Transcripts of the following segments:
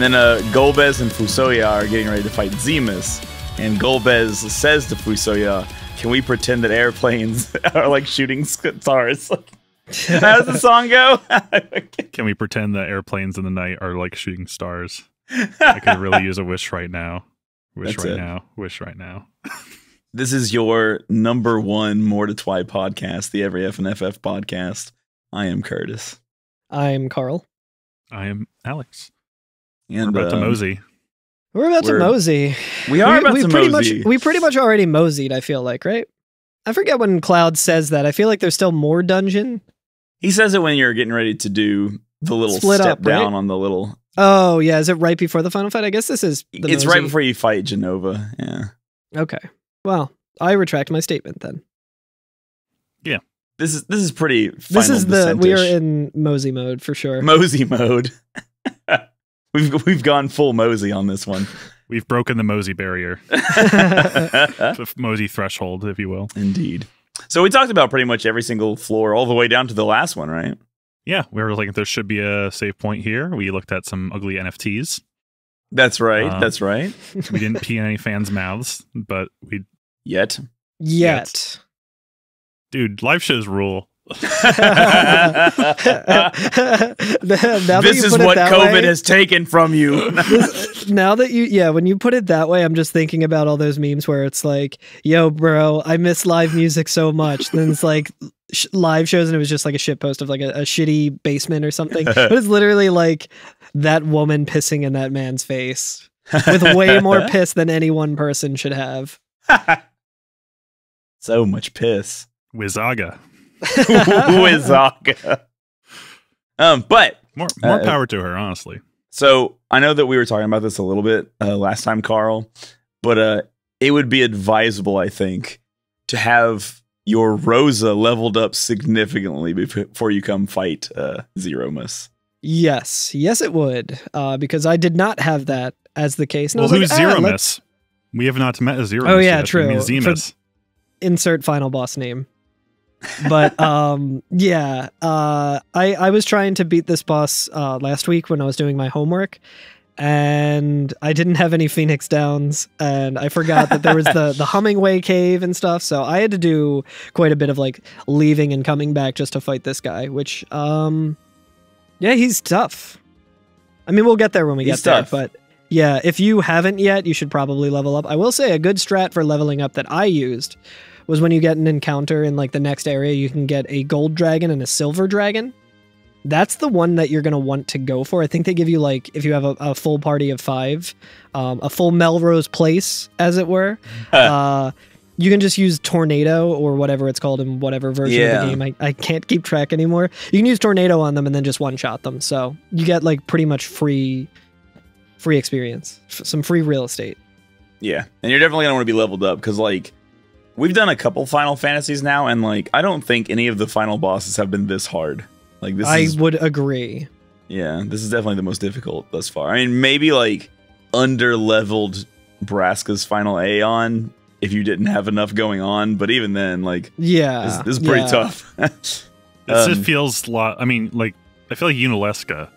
And then Golbez and Fusoya are getting ready to fight Zemus. And Golbez says to Fusoya, "Can we pretend that airplanes are like shooting stars?" How does the song go? Can we pretend that airplanes in the night are like shooting stars? I could really use a wish right now. Wish That's right it. now. Wish right now. This is your #1 More to Twy podcast, the Every F and FF podcast. I am Curtis. I'm Karl. I am Alex. And We're about to mosey. We're about to mosey. We are about to mosey. We pretty much already moseyed, I feel like, right? I forget when Cloud says that. I feel like there's still more dungeon. He says it when you're getting ready to do the little Split step up, right? down on the little... Oh, yeah. Is it right before the final fight? I guess this is the It's mosey. right before you fight Genova, yeah. Okay. Well, I retract my statement then. Yeah. This is pretty Final This is Descent-ish. we are in mosey mode for sure. Mosey mode. We've gone full mosey on this one. We've broken the mosey barrier. The mosey threshold, if you will. Indeed. So we talked about pretty much every single floor all the way down to the last one, right? Yeah, we were like, there should be a save point here. We looked at some ugly NFTs. That's right. That's right. We didn't pee in any fans' mouths, but we... Yet. Dude, live shows rule. This is what COVID has taken from you. Now that when you put it that way, I'm just thinking about all those memes where it's like, yo, bro, I miss live music so much. Then it's like live shows and it was just like a shit post of like a shitty basement or something. But it's literally like that woman pissing in that man's face with way more piss than any one person should have. So much piss. Wizaga. Wizaga. But more power to her, honestly. So I know that we were talking about this a little bit last time, Karl, but it would be advisable, I think, to have your Rosa leveled up significantly before you come fight Zeromus. Yes, it would, because I did not have that as the case. And well, who's Zeromus? We have not met a Zeromus. Oh yeah, yet. true. Zemus. Insert final boss name. But yeah, I was trying to beat this boss last week when I was doing my homework, and I didn't have any Phoenix Downs, and I forgot that there was the Hummingway cave and stuff, so I had to do quite a bit of like leaving and coming back just to fight this guy, which yeah, he's tough. I mean, we'll get there when we get there, but yeah, if you haven't yet, you should probably level up. I will say a good strat for leveling up that I used was when you get an encounter in like the next area, you can get a gold dragon and a silver dragon. That's the one that you're going to want to go for. I think they give you like, if you have a full party of 5, a full Melrose Place, as it were. You can just use Tornado or whatever it's called in whatever version of the game. I can't keep track anymore. You can use Tornado on them and then just one-shot them. So you get like pretty much free experience, some free real estate. Yeah, and you're definitely going to want to be leveled up because like, we've done a couple Final Fantasies now, and like I don't think any of the final bosses have been this hard. Like this, I would agree. Yeah, this is definitely the most difficult thus far. I mean, maybe like under-leveled Braska's final Aeon if you didn't have enough going on, but even then, like, yeah, this is pretty tough. This just feels a lot. I mean, like I feel like Unalesca.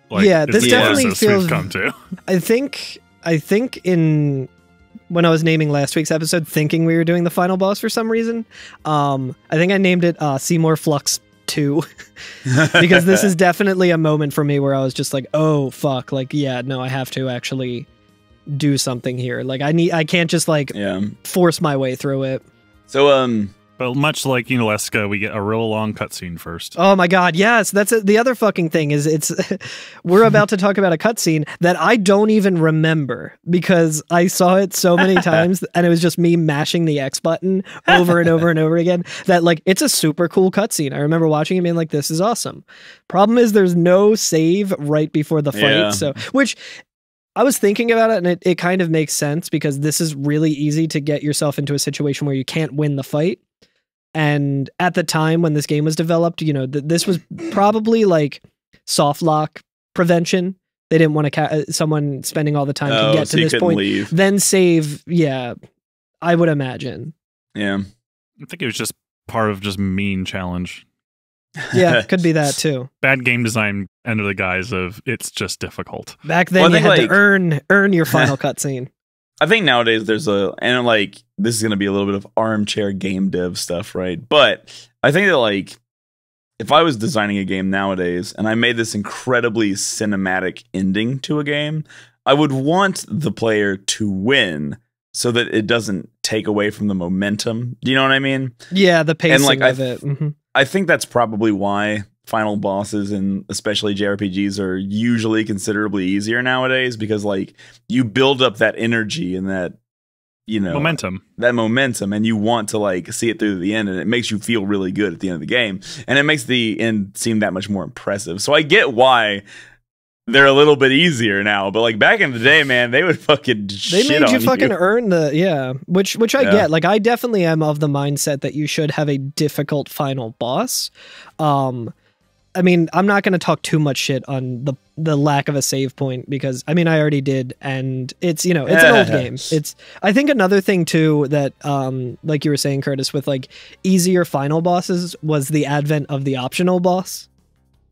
Like, yeah, this definitely feels. We've come to. I think in. When I was naming last week's episode, thinking we were doing the final boss for some reason, I think I named it Seymour Flux 2 because this is definitely a moment for me where I was just like, oh fuck, like yeah, no, I have to actually do something here. Like I can't just like force my way through it. So but much like Unalesca, we get a real long cutscene first. Oh my god, yes, that's the other fucking thing is it's we're about to talk about a cutscene that I don't even remember because I saw it so many times and it was just me mashing the X button over and over and over again that like it's a super cool cutscene. I remember watching it being like, this is awesome. Problem is there's no save right before the fight, so which I was thinking about it and it kind of makes sense because this is really easy to get yourself into a situation where you can't win the fight. And at the time when this game was developed, you know, this was probably like soft lock prevention. They didn't want someone spending all the time to get to this point, then save. Yeah, I would imagine. Yeah. I think it was just part of just mean challenge. Yeah, could be that too. Bad game design under the guise of it's just difficult. Back then, you had to earn your final cutscene. I think nowadays there's and like this is gonna be a little bit of armchair game dev stuff, right? But I think that like if I was designing a game nowadays and I made this incredibly cinematic ending to a game, I would want the player to win so that it doesn't take away from the momentum. Do you know what I mean? Yeah, the pacing and like, of it. Mm-hmm. I think that's probably why final bosses and especially JRPGs are usually considerably easier nowadays, because like you build up that energy and that, you know, momentum, and you want to like see it through to the end, and it makes you feel really good at the end of the game, and it makes the end seem that much more impressive. So I get why they're a little bit easier now, but like back in the day, man, they would fucking shit made on you fucking earn the which I get. Like I definitely am of the mindset that you should have a difficult final boss. I mean, I'm not going to talk too much shit on the lack of a save point, because I mean I already did, and it's, you know, it's an old game. I think another thing too that like you were saying, Curtis, with like easier final bosses was the advent of the optional boss.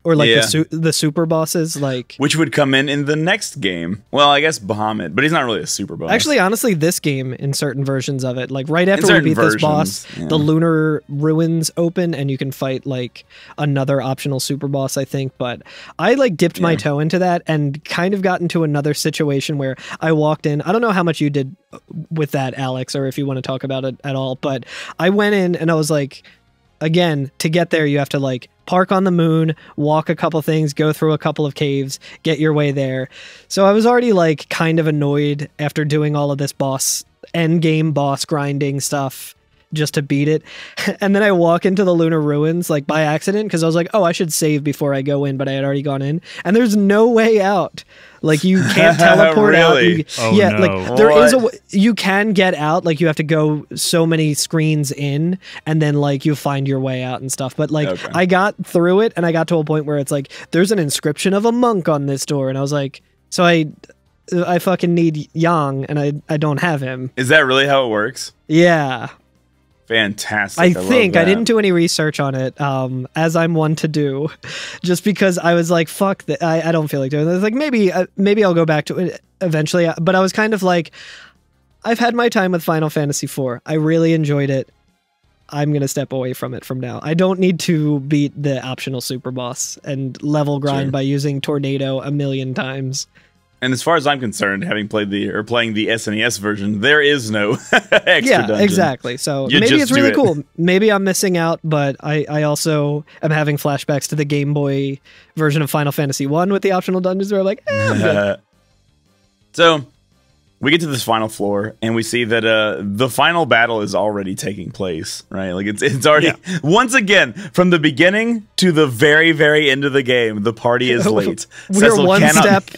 Or like the super bosses, like, which would come in the next game. Well, I guess Bahamut, but he's not really a super boss. Actually, honestly, this game in certain versions of it, like right after we beat this boss, the lunar ruins open, and you can fight like another optional super boss, I think. But I like dipped my toe into that and kind of got into another situation where I walked in. I don't know how much you did with that, Alex, or if you want to talk about it at all. But I went in and I was like, again, to get there, you have to like park on the moon, walk a couple things, go through a couple of caves, get your way there. So I was already like kind of annoyed after doing all of this end game boss grinding stuff just to beat it. And then I walk into the lunar ruins like by accident, because I was like, oh, I should save before I go in, but I had already gone in, and there's no way out. Like you can't teleport really? Out. Like there is you can get out. Like you have to go so many screens in, and then like you find your way out and stuff. But like I got through it, and I got to a point where it's like there's an inscription of a monk on this door, and I was like, so I fucking need Yang, and I don't have him. Is that really how it works? Yeah. Fantastic. I think I didn't do any research on it, as I'm one to do, just because I was like, fuck that. I don't feel like doing this. Like maybe I'll go back to it eventually. But I was kind of like, I've had my time with Final Fantasy IV. I really enjoyed it. I'm going to step away from it from now. I don't need to beat the optional super boss and level grind by using Tornado a million times. And as far as I'm concerned, having playing the SNES version, there is no extra dungeon. Exactly. So maybe it's really cool. Maybe I'm missing out, but I also am having flashbacks to the Game Boy version of Final Fantasy I with the optional dungeons where I'm like, I'm good. So we get to this final floor, and we see that the final battle is already taking place, right? Like it's already once again from the beginning to the very, very end of the game. The party is late. We're one step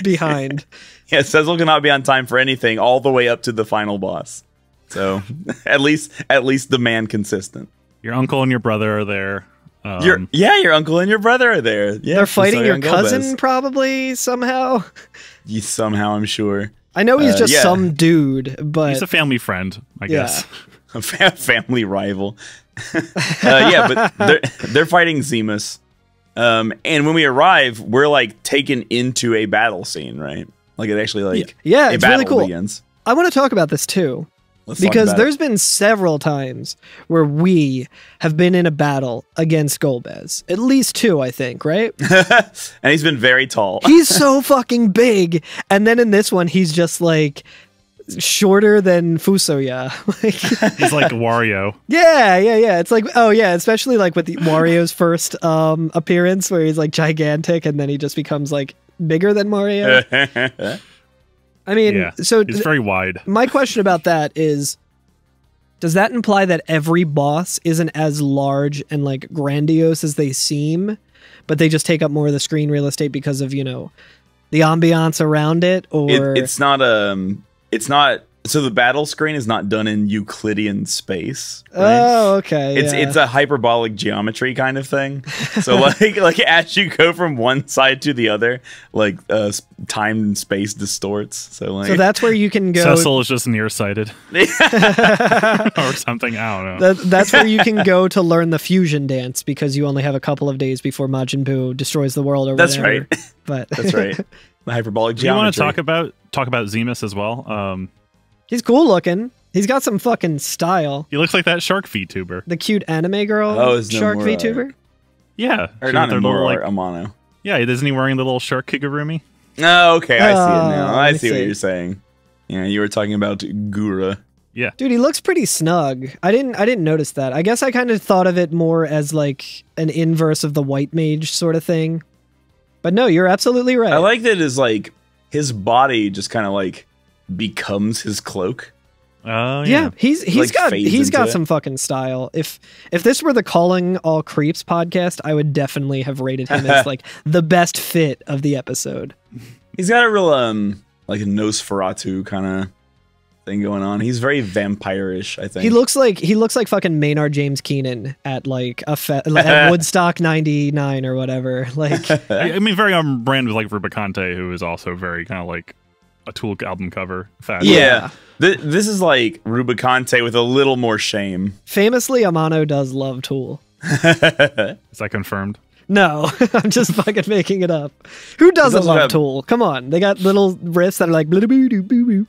behind. Yeah, Cecil cannot be on time for anything, all the way up to the final boss. So at least the man consistent. Your uncle and your brother are there. Your uncle and your brother are there. Yeah, they're fighting your cousin probably somehow. Somehow, I'm sure. I know he's just some dude, but he's a family friend, I guess. A family rival. But they're fighting Zemus. And when we arrive, we're like taken into a battle scene, right? Like it actually it's really cool. Begins. I want to talk about this too. Because there's been several times where we have been in a battle against Golbez. At least two, I think, right? And he's been very tall. He's so fucking big. And then in this one, he's just like shorter than Fusoya. He's like Wario. Yeah. It's like, especially like with Wario's first appearance where he's like gigantic and then he just becomes like bigger than Mario. I mean, so it's very wide. My question about that is, does that imply that every boss isn't as large and like grandiose as they seem, but they just take up more of the screen real estate because of, you know, the ambiance around it? Or it's not So the battle screen is not done in Euclidean space. Right? Oh, okay. It's a hyperbolic geometry kind of thing. So like as you go from one side to the other, like time and space distorts. So that's where you can go. Cecil is just nearsighted or something. I don't know. That's where you can go to learn the fusion dance because you only have a couple of days before Majin Buu destroys the world or whatever. That's right. But that's right. The hyperbolic geometry. You want to talk about Zemus as well? He's cool looking. He's got some fucking style. He looks like that shark VTuber. The cute anime girl shark VTuber? Yeah. Or not Nomura, Amano. Yeah, isn't he wearing the little shark Kigurumi? Oh, okay. I see it now. I see what you're saying. Yeah, you were talking about Gura. Yeah. Dude, he looks pretty snug. I didn't notice that. I guess I kind of thought of it more as like an inverse of the white mage sort of thing. But no, you're absolutely right. I like that his body just kind of like becomes his cloak. Oh yeah, he's like got some fucking style. If this were the Calling All Creeps podcast, I would definitely have rated him as like the best fit of the episode. He's got a real like a Nosferatu kind of thing going on. He's very vampire-ish, I think. He looks like fucking Maynard James Keenan at like at Woodstock '99 or whatever. Like I mean, very on brand with like Rubicante, who is also very kind of like a Tool album cover fashion. Yeah. This is like Rubicante with a little more shame. Famously, Amano does love Tool. Is that confirmed? No, I'm just fucking making it up. Who doesn't love Tool? Come on, they got little riffs that are like boo boo boo boo.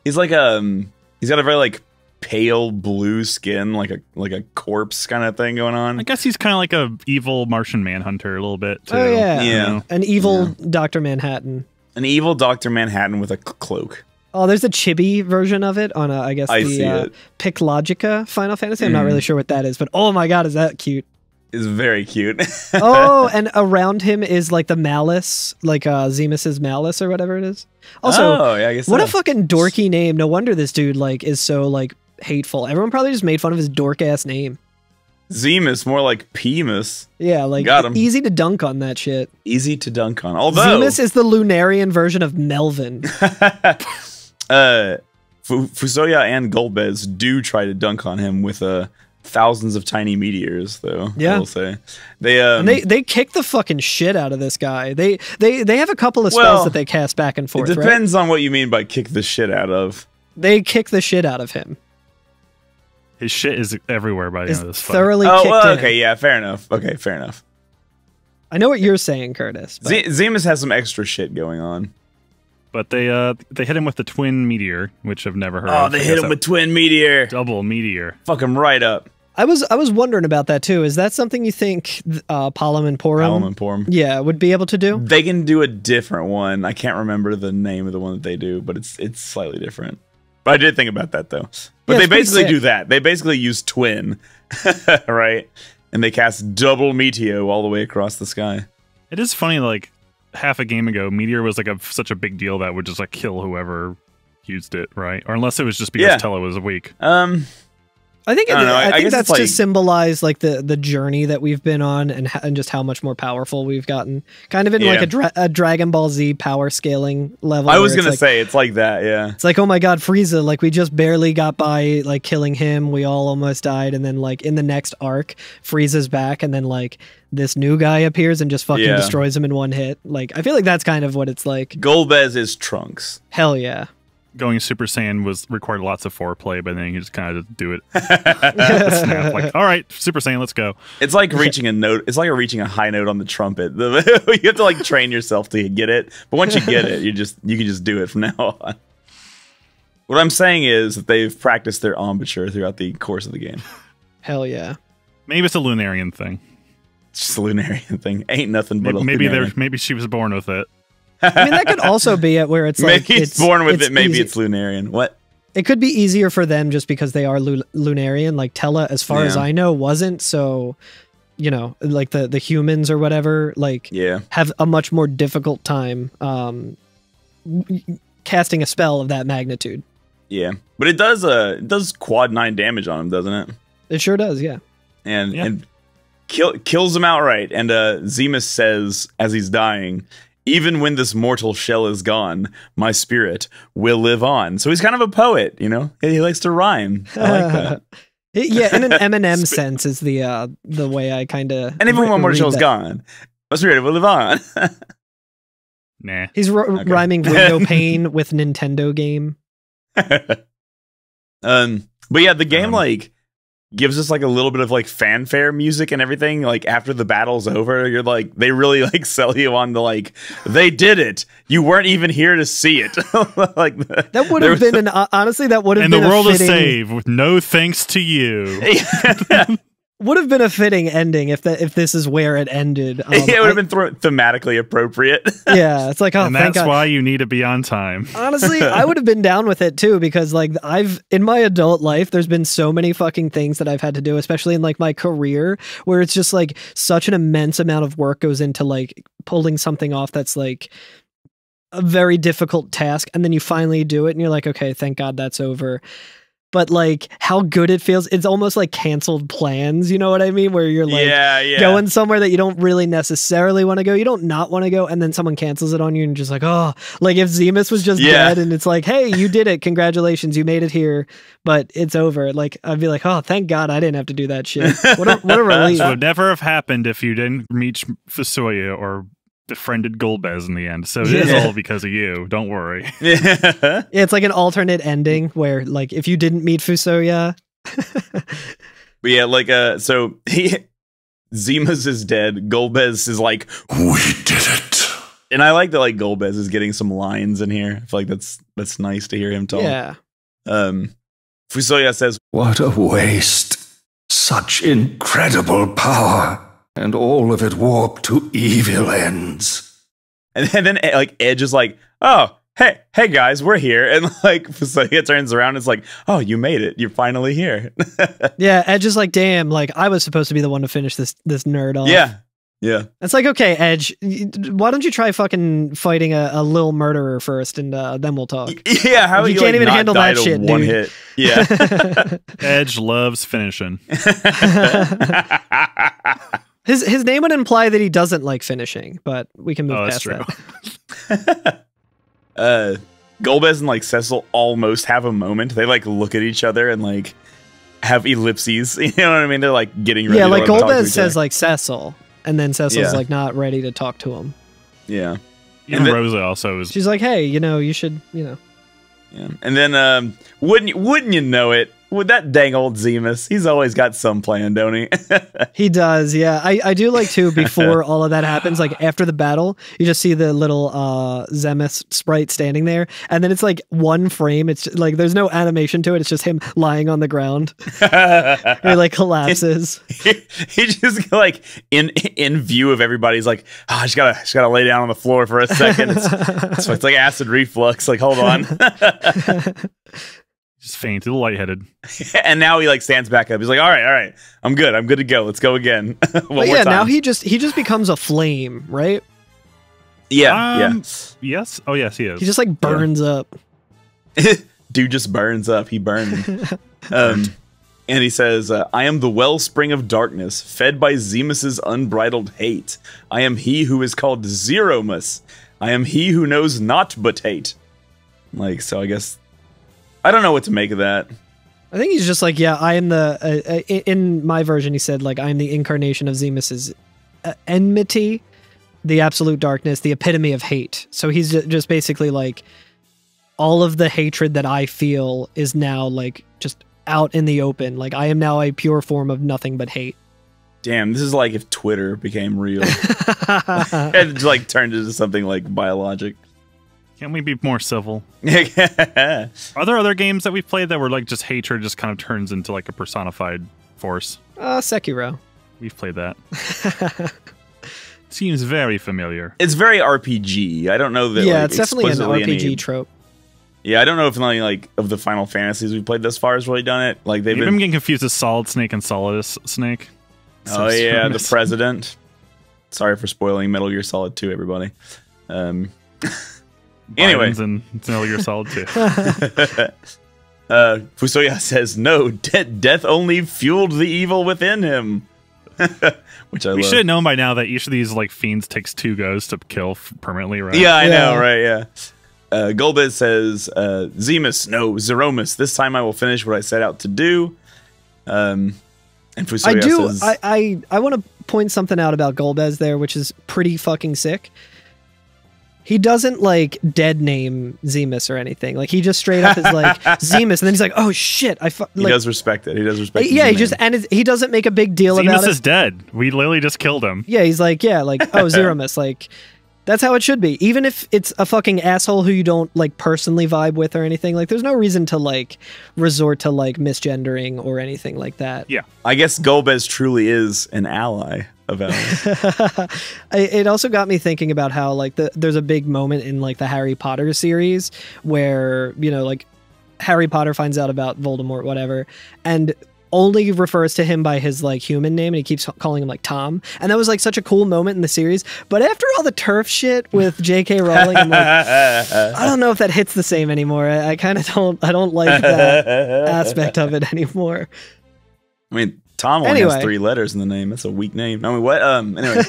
He's like he's got a very like pale blue skin, like a corpse kind of thing going on. I guess he's kind of like a evil Martian Manhunter a little bit too. Oh yeah, you know? An evil Dr. Manhattan. An evil Dr. Manhattan with a cloak. Oh, there's a chibi version of it on I guess the Pick Logica Final Fantasy. I'm not really sure what that is, but oh my god, is that cute? It's very cute. Oh, and around him is like the malice, like Zemus's malice or whatever it is. Also, yeah, I guess what a fucking dorky name. No wonder this dude like is so like hateful. Everyone probably just made fun of his dork ass name. Zemus, more like Pemus. Yeah, like got him. Easy to dunk on that shit. Easy to dunk on. Although Zemus is the Lunarian version of Melvin. Fusoya and Golbez do try to dunk on him with thousands of tiny meteors, though. Yeah, I will say and they kick the fucking shit out of this guy. They have a couple of spells that they cast back and forth. It depends on what you mean by kick the shit out of. They kick the shit out of him. His shit is everywhere by the end of this fight. Thoroughly kicked in. Okay, yeah, fair enough. Okay, fair enough. I know what you're saying, Curtis. Zemus has some extra shit going on. But they hit him with the twin meteor, which I've never heard of. Oh, they hit him with twin meteor. Double meteor. Fuck him right up. I was wondering about that too. Is that something you think Palom and Porum yeah, would be able to do? They can do a different one. I can't remember the name of the one that they do, but it's slightly different. But I did think about that though. But they basically do that. They basically use twin, right? And they cast double Meteo all the way across the sky. It is funny, like half a game ago, Meteor was like such a big deal that would just like kill whoever used it, right? Or unless it was just because Tella was weak. I think that's to symbolize like the journey that we've been on and just how much more powerful we've gotten. Kind of in like a Dragon Ball Z power scaling level. I was gonna say it's like that, yeah. It's like, oh my god, Frieza, like we just barely got by like killing him, we all almost died, and then like in the next arc, Frieza's back, and then like this new guy appears and just fucking destroys him in one hit. Like I feel like that's kind of what it's like. Golbez is Trunks. Hell yeah. Going Super Saiyan required lots of foreplay, but then you just kind of do it. Snap, like, all right, Super Saiyan, let's go. It's like reaching a note. It's like reaching a high note on the trumpet. You have to like train yourself to get it, but once you get it, you can just do it from now on. What I'm saying is that they've practiced their embouchure throughout the course of the game. Hell yeah. Maybe it's a Lunarian thing. It's just a Lunarian thing. Ain't nothing but maybe she was born with it. I mean, that could also be it where it's like maybe it's born with it. Maybe it's Lunarian. What? It could be easier for them just because they are Lunarian. Like Tella, as far as I know, wasn't. So, you know, like the humans or whatever, like have a much more difficult time casting a spell of that magnitude. Yeah, but it does quad 9 damage on him, doesn't it? It sure does. Yeah, and kills him outright. And Zemus says as he's dying, even when this mortal shell is gone, my spirit will live on. So he's kind of a poet, you know? He likes to rhyme. I like that. Yeah, in an Eminem sense is the way I kind of. And even when mortal shell's gone, my spirit will live on. Nah. He's rhyming window pane with Nintendo game. But yeah, the game like gives us like a little bit of like fanfare music and everything. Like after the battle's over, you're like, they really like sell you on the like, they did it. You weren't even here to see it. Like that would have been honestly that would have been and the world is saved with no thanks to you. Would have been a fitting ending if this is where it ended. It would have been thematically appropriate. Yeah, it's like, oh, and that's why you need to be on time. Honestly, I would have been down with it too, because like in my adult life, there's been so many fucking things that I've had to do, especially in like my career, where it's just like such an immense amount of work goes into like pulling something off that's like a very difficult task, and then you finally do it, and you're like, okay, thank God that's over. But like how good it feels, it's almost like canceled plans, you know what I mean? Where you're like going somewhere that you don't really necessarily want to go, you don't not want to go, and then someone cancels it on you and you're just like, oh, like if Zemus was just dead and it's like, hey, you did it, congratulations, you made it here, but it's over. Like I'd be like, oh, thank God I didn't have to do that shit. What a relief. This would never have happened if you didn't meet Fusoya or befriended Golbez in the end, so it is all because of you. Don't worry. Yeah, it's like an alternate ending where, like, if you didn't meet Fusoya, but yeah, like so Zemus is dead. Golbez is like, we did it, and I like that. Like Golbez is getting some lines in here. I feel like that's nice to hear him talk. Yeah. Fusoya says, "What a waste! Such incredible power." And all of it warped to evil ends. And then like Edge is like, oh, hey guys, we're here. And like Fusoya turns around and it's like, oh, you made it. You're finally here. Yeah, Edge is like, damn, like I was supposed to be the one to finish this nerd off. Yeah. It's like, okay, Edge, why don't you try fucking fighting a little murderer first, and then we'll talk. Yeah, how you can't like even handle that shit, one dude. hit. Yeah. Edge loves finishing. His name would imply that he doesn't like finishing, but we can move past that. Golbez and like Cecil almost have a moment. They like look at each other and like have ellipses. You know what I mean? They're like getting ready. Yeah, like to Golbez says like Cecil, and then Cecil's like not ready to talk to him. Yeah. Even Rosa also is. She's like, hey, you should, Yeah. And then wouldn't you know it? With that dang old Zemus, he's always got some plan, don't he? He does, yeah. I do like too, before all of that happens, like after the battle, you just see the little Zemus sprite standing there, and then it's like one frame. It's just, like there's no animation to it. It's just him lying on the ground. He like collapses. He just like in view of everybody's like, oh, I just gotta lay down on the floor for a second. It's like acid reflux. Like, hold on. Just faint, a little lightheaded. And now he like stands back up. He's like, all right, I'm good to go. Let's go again. One more time. Now he just becomes a flame, right? Yeah. Yes. Oh yes, he is. He just like burns up. Dude just burns up. He burned. And he says, I am the wellspring of darkness, fed by Zemus's unbridled hate. I am he who is called Zeromus. I am he who knows not but hate. Like, so I guess I don't know what to make of that. I think he's just like, yeah, I am the, in my version, he said, like, I'm the incarnation of Zemus's enmity, the absolute darkness, the epitome of hate. So he's just basically like, all of the hatred that I feel is now, like, just out in the open. Like, I am now a pure form of nothing but hate. Damn, this is like if Twitter became real. And like turned into something like biologic. Can't we be more civil? Are there other games that we've played that were like just hatred just kind of turns into like a personified force? Sekiro. We've played that. Seems very familiar. It's very RPG. I don't know that. Yeah, like, it's definitely an RPG trope. Yeah, I don't know if any like of the Final Fantasies we've played thus far has really done it. Like they've been getting confused with Solid Snake and Solidus Snake. Oh yeah, the president. Sorry for spoiling Metal Gear Solid 2, everybody. Anyway, and Metal Gear Solid 2. Fusoya says, no, death only fueled the evil within him. Which I We love. should have known by now that each of these like fiends takes 2 goes to kill permanently, right? Yeah, I know, right? Yeah. Golbez says, Zemus, no, Zeromus. This time I will finish what I set out to do. And Fusoya says, I want to point something out about Golbez there, which is pretty fucking sick. He doesn't like dead name Zemus or anything. Like he just straight up is like Zemus, and then he's like, "Oh shit!" He does respect it. He does respect. Yeah, he doesn't make a big deal about it. Zemus is dead. We literally just killed him. Yeah, he's like, Zeromus, like that's how it should be. Even if it's a fucking asshole who you don't like personally vibe with or anything, like there's no reason to like resort to like misgendering or anything like that. Yeah, I guess Golbez truly is an ally of ours. It also got me thinking about how like there's a big moment in like the Harry Potter series where, you know, like Harry Potter finds out about Voldemort, whatever, and only refers to him by his like human name, and he keeps calling him like Tom, and that was like such a cool moment in the series. But after all the turf shit with J.K. Rowling, I'm like, I don't know if that hits the same anymore. I kind of don't like that aspect of it anymore. I mean, Tom only has 3 letters in the name. That's a weak name. I mean, what? Anyway.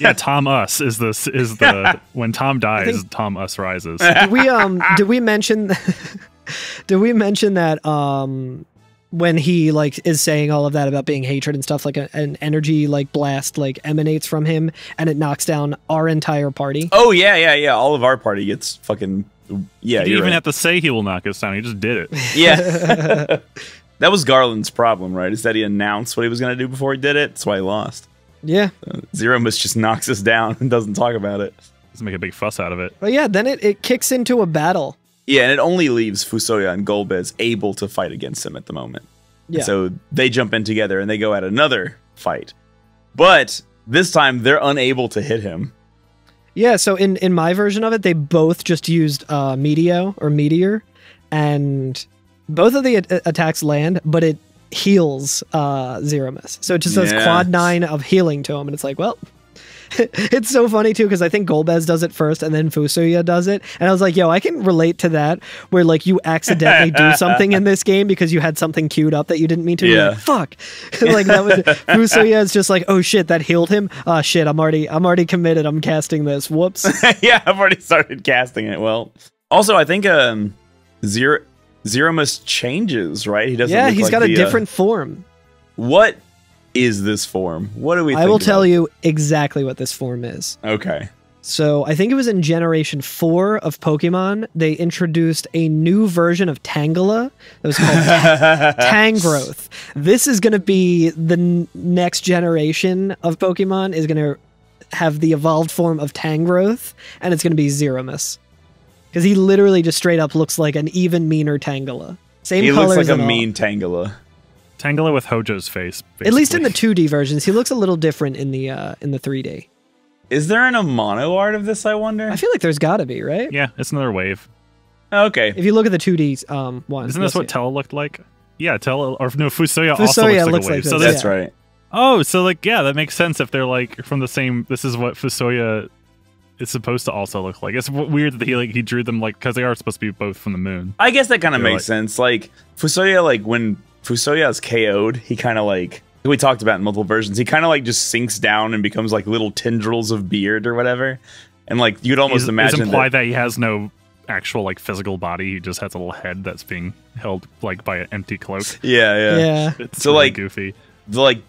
Yeah, Tom Us is the when Tom dies, Tom Us rises. Did we mention that when he like is saying all of that about being hatred and stuff, like an energy like blast like emanates from him and it knocks down our entire party? Oh yeah. All of our party gets fucking He didn't even have to say he will knock us down. He just did it. Yeah. That was Garland's problem, right? Is that he announced what he was going to do before he did it. That's why he lost. Yeah. Zeromus just knocks us down and doesn't talk about it. Doesn't make a big fuss out of it. But yeah, then it kicks into a battle. Yeah, and it only leaves Fusoya and Golbez able to fight against him at the moment. Yeah. So they jump in together and they go at another fight. But this time they're unable to hit him. Yeah, so in my version of it, they both just used meteor, and both of the attacks land, but it heals Zeromus. So it just does quad 9 of healing to him, and it's like, well, it's so funny too, because I think Golbez does it first, and then Fusoya does it, and I was like, yo, I can relate to that, where like you accidentally do something in this game because you had something queued up that you didn't mean to. Yeah. Like, fuck. Like that was Fusoya is just like, oh shit, that healed him. Oh shit, I'm already committed. I'm casting this. Whoops. Yeah, I've already started casting it. Well, also I think Zeromus changes, right? He doesn't. Yeah, look he's like got a different form. What is this form? What do we? I will tell you exactly what this form is. Okay. So I think it was in Generation 4 of Pokemon, they introduced a new version of Tangela that was called Tangrowth. This is going to be the next generation of Pokemon is going to have the evolved form of Tangrowth, and it's going to be Zeromus. Because he literally just straight up looks like an even meaner Tangela. Same he colors. He looks like a and mean Tangela. Tangela with Hojo's face, basically. At least in the 2D versions. He looks a little different in the 3D. Is there a mono art of this, I wonder? I feel like there's got to be, right? Yeah, it's another wave. Okay. If you look at the 2D one. Isn't this what Tella looked like? Yeah, Tella, or no, Fusoya also Fusoya looks like a wave. this, So that's right. Oh, so like, yeah, that makes sense if they're like from the same, this is what Fusoya is supposed to also look like. It's weird that he drew them like, because they are supposed to be both from the moon. I guess that kind of makes sense. Like, Fusoya, like when Fusoya's KO'd, he kind of like, we talked about in multiple versions, he kind of like just sinks down and becomes like little tendrils of beard or whatever. And like, you'd almost imagine it's implied that he has no actual like physical body. He just has a little head that's being held like by an empty cloak. Yeah. It's so really like goofy. The like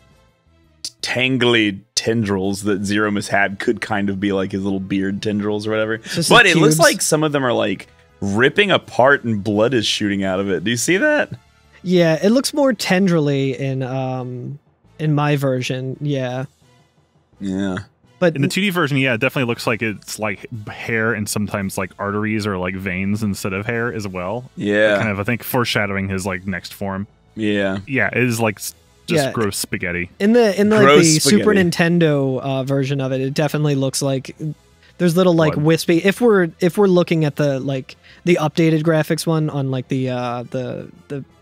tangly tendrils that Zeromus had could kind of be like his little beard tendrils or whatever. But it looks like some of them are like ripping apart and blood is shooting out of it. Do you see that? Yeah, it looks more tendrily in my version. Yeah. But in the 2D version, yeah, it definitely looks like it's like hair and sometimes like arteries or like veins instead of hair as well. Yeah. Kind of, I think, foreshadowing his like next form. Yeah. Yeah, it is like just gross spaghetti. In the Super Nintendo version of it, it definitely looks like there's little like wispy. If we're looking at the like the updated graphics one on like the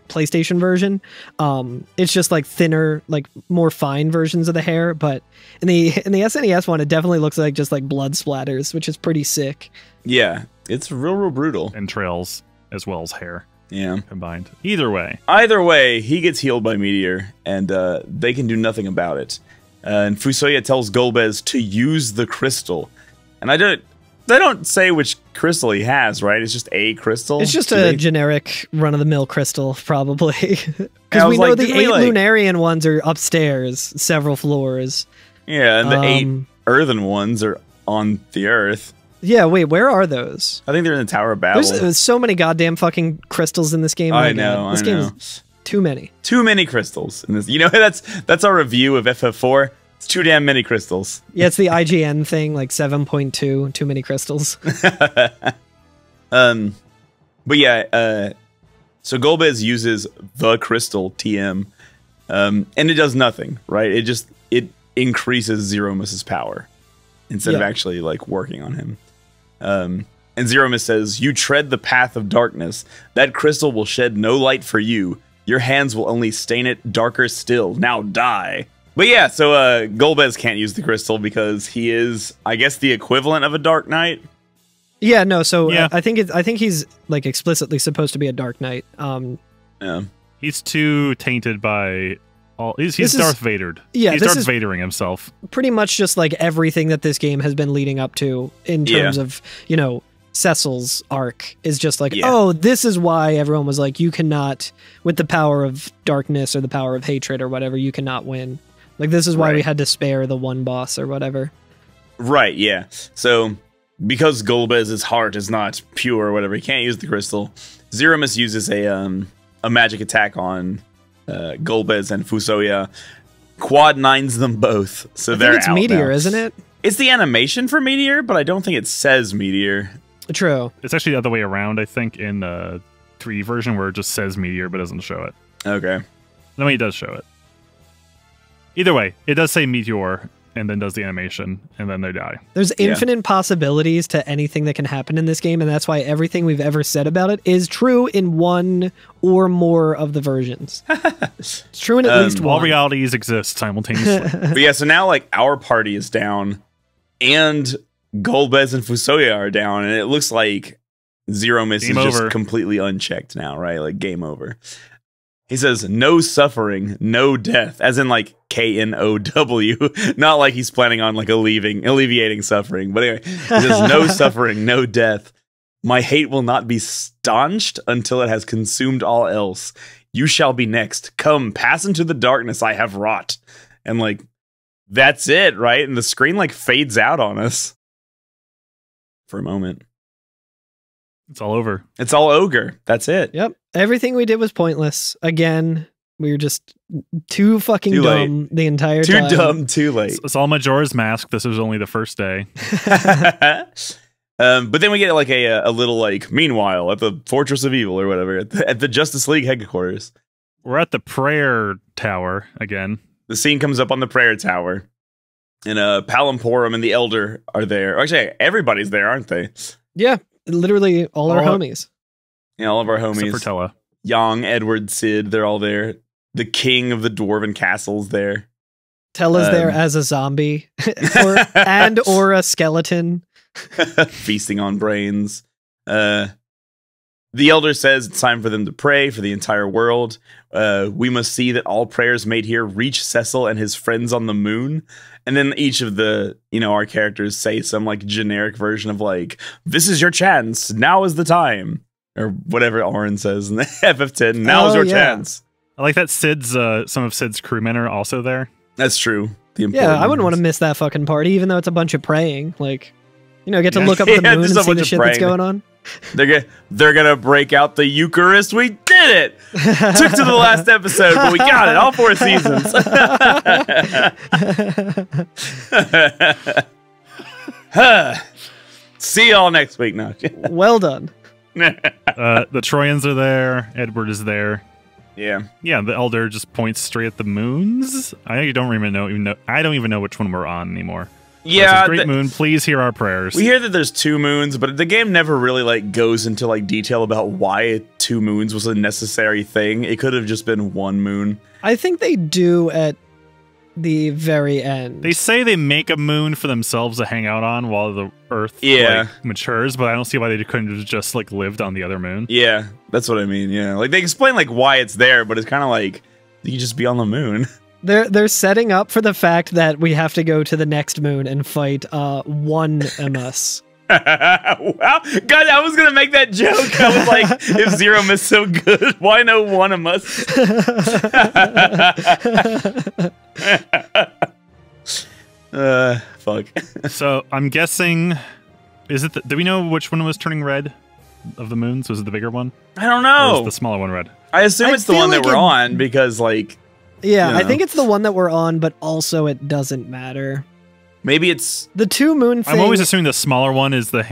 PlayStation version, it's just like thinner, like more fine versions of the hair. But in the SNES one, it definitely looks like just like blood splatters, which is pretty sick. Yeah, it's real brutal. Entrails as well as hair. Yeah. combined. Either way. Either way, he gets healed by Meteor, and they can do nothing about it. And Fusoya tells Golbez to use the crystal. And they don't say which crystal he has, right? It's just a crystal. It's just a generic run-of-the-mill crystal, probably. Because we know the 8 Lunarian ones are upstairs, several floors. Yeah, and the 8 earthen ones are on the Earth. Yeah, wait, where are those? I think they're in the Tower of Babel. There's so many goddamn fucking crystals in this game. I know. This game is too many. Too many crystals in this. You know, that's our review of FF4. It's too damn many crystals. Yeah, it's the IGN thing, like 7.2, too many crystals. But yeah, so Golbez uses the crystal TM, and it does nothing, right? It increases Zeromus's power instead of actually like working on him. And Zeromus says, "You tread the path of darkness. That crystal will shed no light for you. Your hands will only stain it darker still. Now die." But yeah, so Golbez can't use the crystal because he is, I guess, the equivalent of a Dark Knight. Yeah, no. So yeah. I think he's like explicitly supposed to be a Dark Knight. Yeah, he's too tainted by all. He's Darth Vadered. Yeah, he's Darth Vadering himself. Pretty much just like everything that this game has been leading up to in terms of Cecil's arc is just like, oh, this is why everyone was like, you cannot, with the power of darkness or the power of hatred or whatever, you cannot win. Like, this is why we had to spare the one boss or whatever. Right, yeah. So, because Golbez's heart is not pure or whatever, he can't use the crystal, Zeromus uses a magic attack on Golbez and Fusoya. Quad nines them both, so they're out. It's Meteor, now. Isn't it? It's the animation for Meteor, but I don't think it says Meteor. True. It's actually the other way around, I think, in the 3D version where it just says Meteor but doesn't show it. Okay. No, it does show it. Either way, it does say Meteor and then does the animation, and then they die. There's infinite possibilities to anything that can happen in this game, and that's why everything we've ever said about it is true in one or more of the versions. It's true in at least one. All realities exist simultaneously. But yeah, so now like our party is down, and Golbez and Fusoya are down, and it looks like Zeromus is just completely unchecked now, right? Like game over. He says, "No suffering, no death," as in like KNOW, not like he's planning on like alleviating suffering. But anyway, he says, "No suffering, no death. My hate will not be staunched until it has consumed all else. You shall be next. Come, pass into the darkness I have wrought." And like, that's it, right? And the screen like fades out on us for a moment. It's all over. It's all ogre. That's it. Yep. Everything we did was pointless. Again, we were just too fucking dumb the entire time. Too dumb, too late. It's all Majora's Mask. This was only the first day. But then we get like a little like, meanwhile, at the Fortress of Evil or whatever, at the Justice League headquarters. We're at the prayer tower again. The scene comes up on the prayer tower. And Palamporum and the Elder are there. Actually, everybody's there, aren't they? Yeah. Literally all our homies. Yeah, all of our homies. Except for Tella. Yang, Edward, Sid, they're all there. The king of the Dwarven castle's there. Tella's there as a zombie or a skeleton. Feasting on brains. The Elder says it's time for them to pray for the entire world. We must see that all prayers made here reach Cecil and his friends on the moon. And then each of the, our characters say some like generic version of like, "This is your chance. Now is the time." Or whatever Auron says in the FF10. Now is your chance. I like that some of Sid's crewmen are also there. That's true. I wouldn't want to miss that fucking party, even though it's a bunch of praying. Like, get to look up at the moon and see the shit that's going on. They're gonna break out the Eucharist. We did it. Took to the last episode, but we got it. All 4 seasons. See y'all next week. No. Well done. The Troyans are there. Edward is there. Yeah. The Elder just points straight at the moons. I don't even know which one we're on anymore. Yeah, great moon. Please hear our prayers. We hear that there's 2 moons, but the game never really like goes into like detail about why 2 moons was a necessary thing. It could have just been 1 moon. I think they do at the very end. They say they make a moon for themselves to hang out on while the Earth like, matures, but I don't see why they couldn't have just like lived on the other moon. Yeah, that's what I mean. Yeah, like they explain like why it's there, but it's kind of like you just be on the moon. They're setting up for the fact that we have to go to the next moon and fight Onemus. Wow, God, I was gonna make that joke. I was like, if Zemus is so good, why no Onemus? Fuck. So I'm guessing, is it? Do we know which one was turning red of the moons? Was it the bigger one? I don't Or know. was the smaller one red? I assume it's the feel one that like we're on because, like, Yeah, you know. I think it's the one that we're on, but also it doesn't matter. maybe it's The 2 moon thing. I'm always assuming the smaller one is the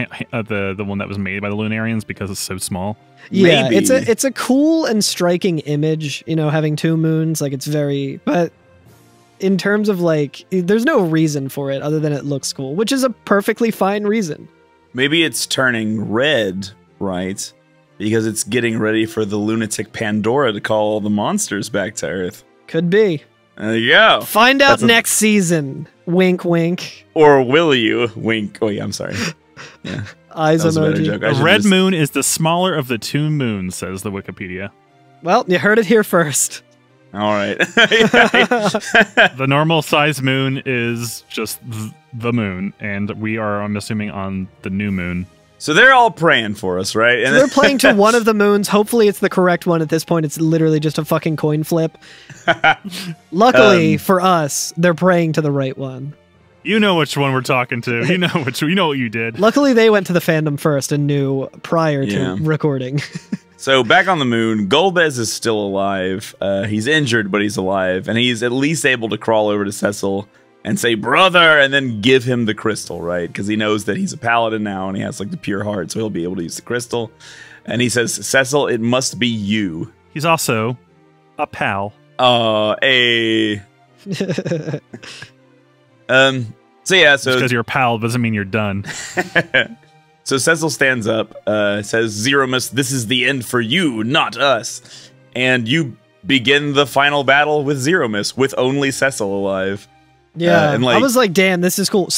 one that was made by the Lunarians because it's so small. Yeah, maybe. it's a cool and striking image, you know, having 2 moons. Like, it's very, but in terms of like, there's no reason for it other than it looks cool, which is a perfectly fine reason. maybe it's turning red, right? Because it's getting ready for the lunatic Pandora to call all the monsters back to Earth. Could be. There you go. Find out That's a- next season. Wink, wink. Or will you? Wink. Oh yeah, I'm sorry. Yeah, Eyes that was a better emoji. joke. I The should red just- moon is the smaller of the 2 moons, says the Wikipedia. Well, you heard it here first. All right. The normal size moon is just the moon, and we are, I'm assuming, on the new moon. So they're all praying for us, right? So they're playing to one of the moons. Hopefully it's the correct one at this point. It's literally just a fucking coin flip. Luckily for us, they're praying to the right one. You know which one we're talking to. You know what you did. Luckily they went to the fandom first and knew prior to Yeah. recording. So back on the moon, Golbez is still alive. He's injured, but he's alive, and he's at least able to crawl over to Cecil and say, "Brother," and then give him the crystal, right? Because he knows that he's a paladin now, and he has like the pure heart, so he'll be able to use the crystal. And he says, "Cecil, it must be you." He's also a pal. So yeah, Just because you're a pal doesn't mean you're done. So Cecil stands up, says, "Zemus, this is the end for you, not us." And you begin the final battle with Zemus, with only Cecil alive. Yeah, and, I like- was like, damn, this is cool.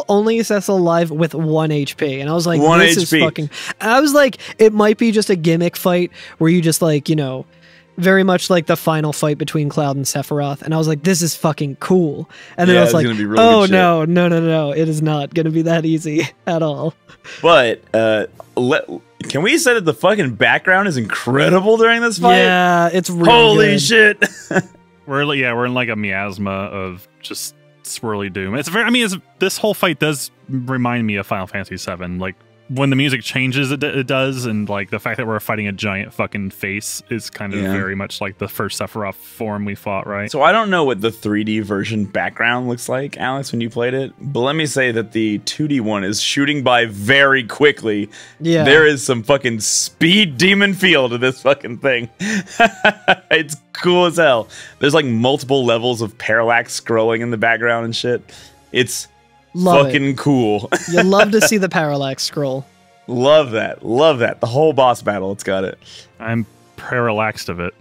Only Cecil alive with 1 HP. And I was like, 1 this is HP. fucking... I was like, it might be just a gimmick fight where you just like, you know, very much like the final fight between Cloud and Sephiroth. And I was like, this is fucking cool. And then Yeah, I was it's like, gonna be really oh good shit. no, it is not going to be that easy at all. But can we say that the fucking background is incredible during this fight? Yeah, it's really Holy good. shit! We're in like a miasma of just swirly doom. It's very. I mean, this whole fight does remind me of Final Fantasy VII. Like when the music changes, it does, and like the fact that we're fighting a giant fucking face is kind of Yeah. very much like the first Sephiroth form we fought, right? So I don't know what the 3D version background looks like, Alex, when you played it. But let me say that the 2D one is shooting by very quickly. Yeah. There is some fucking speed demon feel to this fucking thing. It's cool as hell. There's like multiple levels of parallax scrolling in the background and shit. It's Love fucking cool. You love to see the parallax scroll. Love that. Love that. The whole boss battle, it's got it. I'm relaxed of it.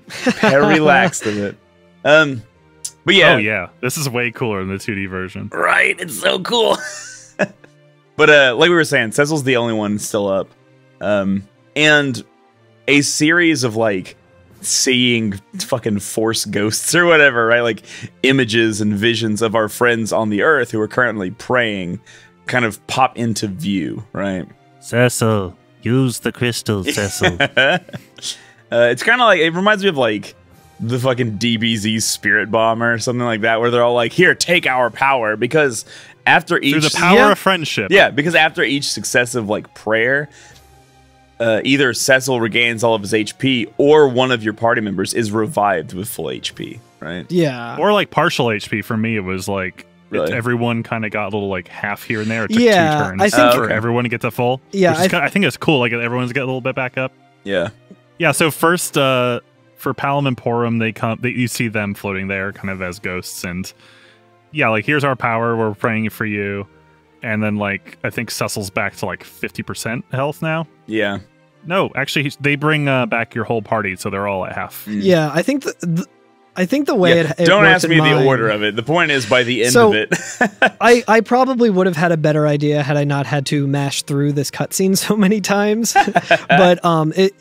Relaxed of it. But yeah. Oh yeah, this is way cooler than the 2D version. Right, it's so cool. But like we were saying, Cecil's the only one still up. And a series of like seeing fucking force ghosts or whatever, right? Like images and visions of our friends on the earth who are currently praying kind of pop into view, right? Cecil, use the crystal, Cecil. It's kind of like, it reminds me of like the fucking DBZ Spirit Bomber or something like that, where they're all like, here, take our power, because after each... Through the power of friendship. Yeah, because after each successive like prayer, either Cecil regains all of his HP or one of your party members is revived with full HP, right? Yeah. Or like partial HP. For me, it was like Really? everyone kind of got a little like half here and there. It took Yeah, 2 turns I think- for Okay. everyone to get to full. Yeah, which is I think it's cool. Like everyone's get a little bit back up. Yeah. Yeah. So first, for Palom and Porum, you see them floating there, kind of as ghosts, and yeah, like here's our power. We're praying for you, and then like I think Cecil's back to like 50% health now. Yeah. No, actually, they bring back your whole party, so they're all at half. Yeah, I think I think the way it don't works ask me in the mine- order of it. The point is, by the end So, of it, I probably would have had a better idea had I not had to mash through this cutscene so many times. But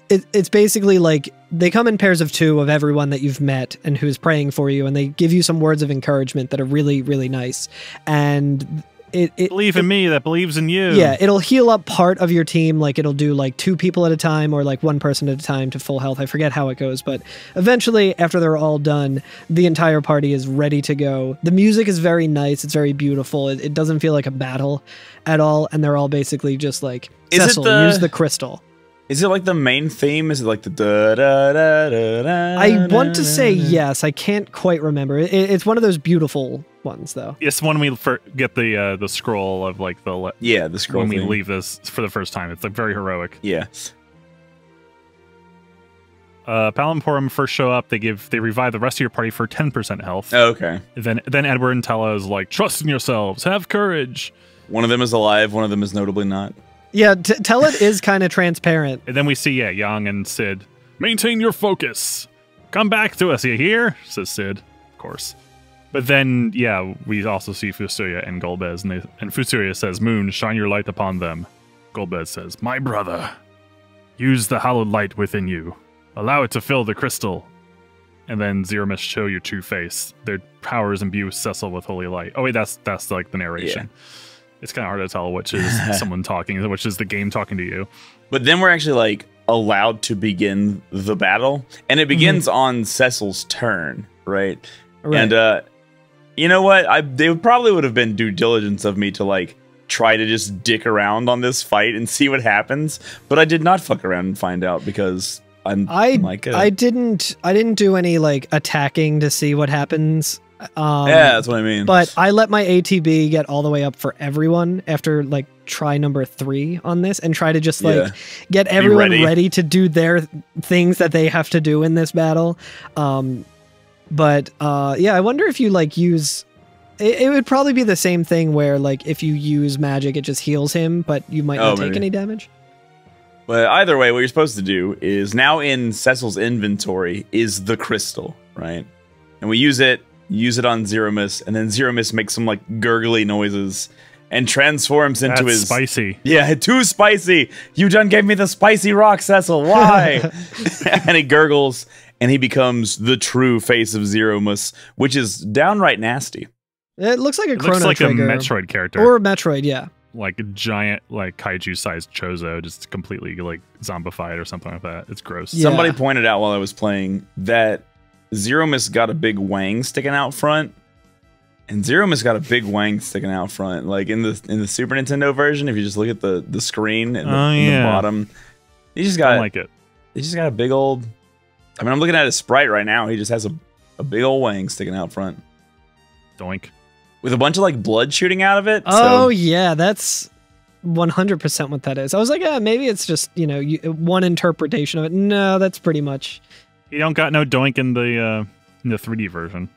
it's basically like they come in pairs of 2 of everyone that you've met and who's praying for you, and they give you some words of encouragement that are really, really nice. And Believe in me that believes in you. yeah, it'll heal up part of your team. Like it'll do like 2 people at a time or like 1 person at a time to full health. I forget how it goes, but eventually after they're all done, the entire party is ready to go. The music is very nice. It's very beautiful. It doesn't feel like a battle at all. And they're all basically just like, Cecil, use the crystal. Is it like the main theme? Is it like the da da da da da? I want to say yes. I can't quite remember. It's one of those beautiful ones, though. It's when we get the scroll of like the scroll when thing. we leave this for the first time. It's like very heroic. Yeah. Palamporum first show up. They revive the rest of your party for 10% health. Oh, okay. Then Edward and Tella is like, trust in yourselves, have courage. One of them is alive. One of them is notably not. Yeah, Tell It is kind of transparent. And then we see Yang and Sid. Maintain your focus. Come back to us, you hear? Says Sid, of course. But then, we also see Fusuya and Golbez, and Fusuya says, Moon, shine your light upon them. Golbez says, my brother, use the hallowed light within you. Allow it to fill the crystal. And then Zemus show your true face. Their powers imbue Cecil with holy light. Oh wait, that's like the narration. Yeah. It's kind of hard to tell which is someone talking, which is the game talking to you. But then we're actually like allowed to begin the battle, and it begins on Cecil's turn, right? And you know what? They probably would have been due diligence of me to like try to just dick around on this fight and see what happens, but I did not fuck around and find out because I didn't do any like attacking to see what happens. Yeah, that's what I mean. But I let my ATB get all the way up for everyone after like try number 3 on this and try to just like get everyone ready to do their things that they have to do in this battle. But I wonder if you like use it would probably be the same thing where like if you use magic it just heals him, but you might not take any damage. But either way, what you're supposed to do is now in Cecil's inventory is the crystal, right? And we use it on Zemus, and then Zemus makes some like gurgly noises and transforms into his spicy. Yeah, too spicy. You done gave me the spicy rock, Cecil. Why? And he gurgles, and he becomes the true face of Zemus, which is downright nasty. It looks like a Chrono looks like Trigger. a Metroid character. Or a Metroid, yeah. Like a giant, like kaiju-sized Chozo, just completely like zombified or something like that. It's gross. Yeah. Somebody pointed out while I was playing that Zemus got a big wang sticking out front, and Zemus got a big wang sticking out front. Like in the Super Nintendo version, if you just look at the screen in the bottom, he just got like it. He just got a big old. I mean, I'm looking at his sprite right now. He just has a big old wang sticking out front. Doink. With a bunch of like blood shooting out of it. Oh yeah, that's 100% what that is. I was like, maybe it's just one interpretation of it. No, that's pretty much. You don't got no doink in the 3D version.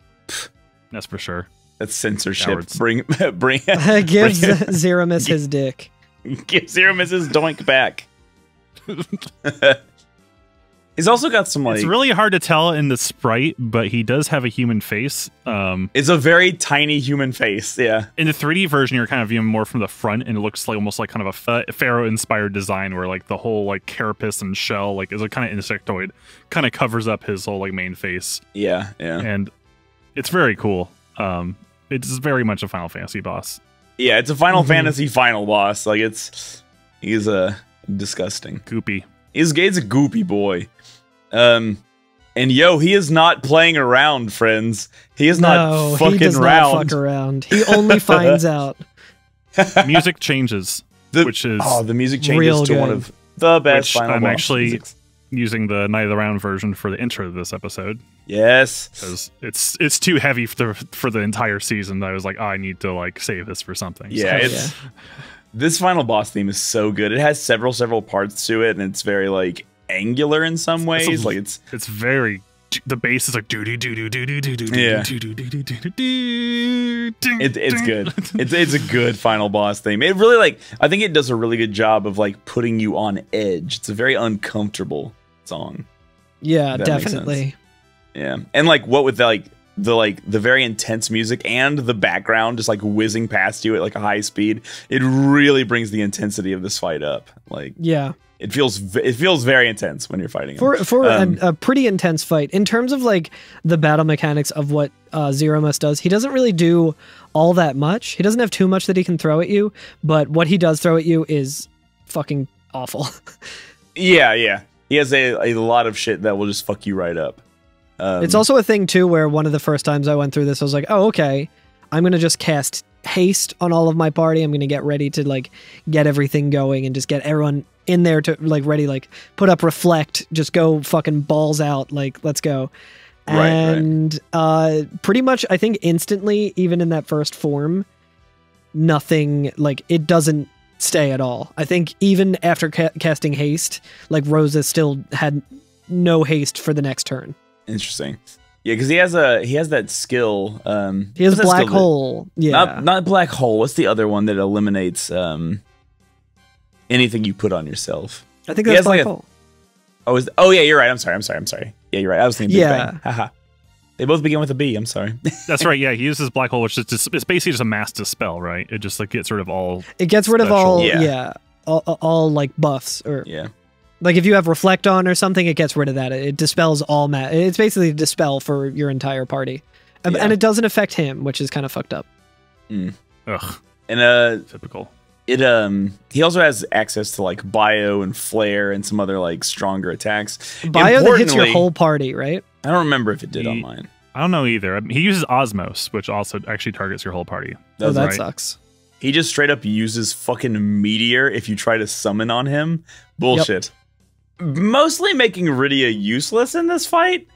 That's for sure. That's censorship. Cowards. Bring. Give Zemus his dick. Give Zemus his doink back. He's also got some like. It's really hard to tell in the sprite, but he does have a human face. It's a very tiny human face. Yeah. In the 3D version, you're kind of viewing more from the front, and it looks like almost like kind of a pharaoh-inspired design, where like the whole like carapace and shell like is a kind of insectoid, kind of covers up his whole like main face. Yeah. And it's very cool. It's very much a Final Fantasy boss. Yeah, it's a Final Fantasy final boss. Like he's disgusting. Goopy. He's a goopy boy. And he is not playing around, friends. He is not fucking he does around. Not fuck around. He only finds out. Music changes, which is the music changes to one of the best final I'm boss actually musics. Using the Night of the Round version for the intro of this episode. Yes, because it's too heavy for the entire season. I was like, I need to like save this for something. Yeah, this final boss theme is so good. It has several parts to it, and it's very like angular in some ways. It's very. The bass is like do do do do do do do do yeah. do do do do do. It's good. It's a good final boss theme. It really I think it does a really good job of like putting you on edge. It's a very uncomfortable song. Yeah, definitely. Yeah, and like what with the very intense music and the background just like whizzing past you at like a high speed, it really brings the intensity of this fight up. Like, yeah, it feels very intense when you're fighting him. For a pretty intense fight. In terms of like the battle mechanics of what Zemus does, he doesn't really do all that much. He doesn't have too much that he can throw at you, but what he does throw at you is fucking awful. Yeah. He has a lot of shit that will just fuck you right up. It's also a thing too where one of the first times I went through this, I was like, oh, okay, I'm going to just cast haste on all of my party. I'm going to get ready to like get everything going and just get everyone in there to like ready, like put up reflect, just go fucking balls out. Like, let's go. And pretty much, I think instantly, even in that first form, nothing, like, it doesn't stay at all. I think even after casting haste, like Rosa still had no haste for the next turn. Interesting. Yeah, because he has that skill. He has black hole. Yeah, not black hole. What's the other one that eliminates anything you put on yourself? I think that's black hole. Oh yeah, you're right. I'm sorry. Yeah, you're right. I was thinking Big Bang. Haha. They both begin with a B. I'm sorry. That's right. Yeah, he uses black hole, which is just, it's basically just a mass dispel, right? It just like gets rid of all. It gets rid of all. Yeah, all like buffs or like if you have reflect on or something, it gets rid of that. It dispels all It's basically a dispel for your entire party, and it doesn't affect him, which is kind of fucked up. Ugh. And typical. He also has access to like bio and flare and some other like stronger attacks. Bio that hits your whole party, right? I don't remember if it did on mine. I don't know either. I mean, he uses Osmos, which also actually targets your whole party. Oh, that sucks. He just straight up uses fucking meteor if you try to summon on him. Bullshit. Yep. Mostly making Rydia useless in this fight.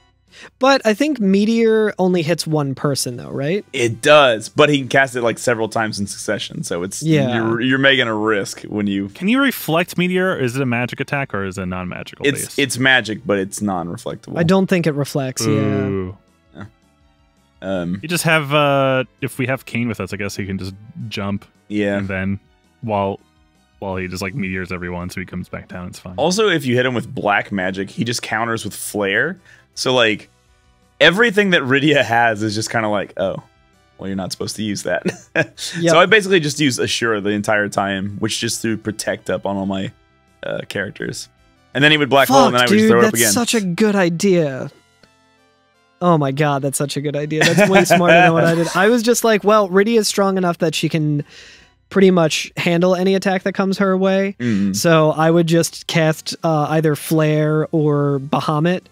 But I think Meteor only hits one person, though, right? It does, but he can cast it like several times in succession, so it's you're making a risk when you. Can you reflect Meteor? Is it a magic attack or is it non-magical? It's magic, but it's non-reflectable. I don't think it reflects. Ooh. Yeah. You just have if we have Kane with us, I guess he can just jump. Yeah, and then while he just like meteors everyone, so he comes back down. It's fine. Also, if you hit him with black magic, he just counters with flare. So, like, everything that Rydia has is just kind of like, oh, well, you're not supposed to use that. So I basically just use Assura the entire time, which just threw Protect up on all my characters. And then he would Black Hole, and then I would just throw it up again. That's such a good idea. Oh my god, that's such a good idea. That's way smarter than what I did. I was just like, well, Rydia is strong enough that she can pretty much handle any attack that comes her way. So I would just cast either Flare or Bahamut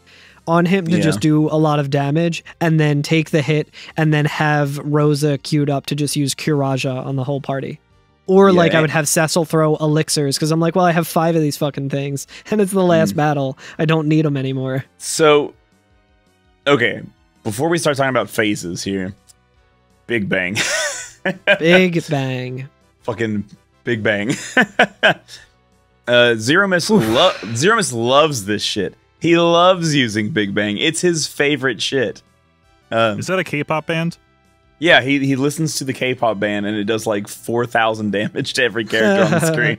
on him to just do a lot of damage, and then take the hit, and then have Rosa queued up to just use Curaja on the whole party. Or like I would have Cecil throw elixirs, because I'm like, well, I have 5 of these fucking things, and it's the last battle. I don't need them anymore. So, okay, before we start talking about phases here, Big Bang. Big Bang. Fucking Big Bang. Zemus loves this shit. He loves using Big Bang. It's his favorite shit. Is that a K-pop band? Yeah, he listens to the K-pop band, and it does like 4,000 damage to every character on the screen.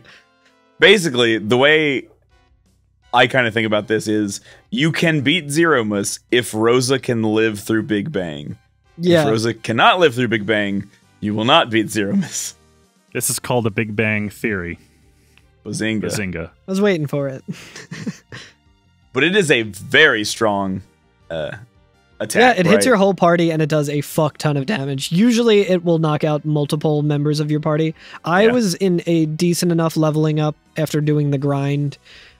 Basically, the way I kind of think about this is you can beat Zeromus if Rosa can live through Big Bang. Yeah. If Rosa cannot live through Big Bang, you will not beat Zeromus. This is called the Big Bang Theory. Bazinga. I was waiting for it. But it is a very strong attack. Yeah, it hits your whole party, and it does a fuck ton of damage. Usually, it will knock out multiple members of your party. I was in a decent enough leveling up after doing the grind.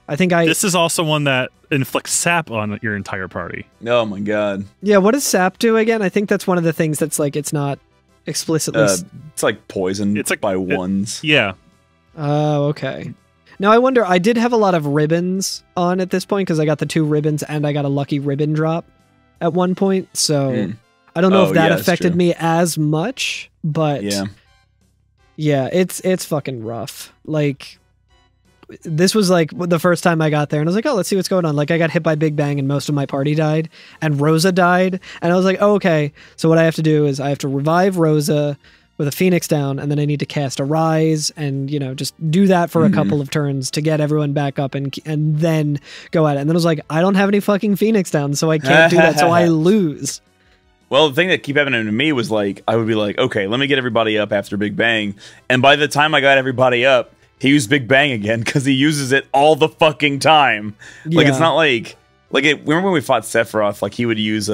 I think This is also one that inflicts sap on your entire party. Oh my god. Yeah, what does sap do again? I think that's one of the things that's like, it's not explicitly... it's like poison. It's like by ones. Yeah. Oh, okay. Now, I wonder, I did have a lot of ribbons on at this point, because I got the 2 ribbons, and I got a lucky ribbon drop at one point, so I don't know if that affected me as much, but yeah, it's fucking rough. Like, this was like the first time I got there, and I was like, oh, let's see what's going on. Like, I got hit by Big Bang, and most of my party died, and Rosa died, and I was like, oh, okay, so what I have to do is I have to revive Rosa with a Phoenix down, and then I need to cast a Rise and, you know, just do that for a couple of turns to get everyone back up and then go at it. And then I was like, I don't have any fucking Phoenix down, so I can't do that, so I lose. Well, the thing that kept happening to me was like, I would be like, okay, let me get everybody up after Big Bang. And by the time I got everybody up, he used Big Bang again because he uses it all the fucking time. Like, it's not like remember when we fought Sephiroth, like he would use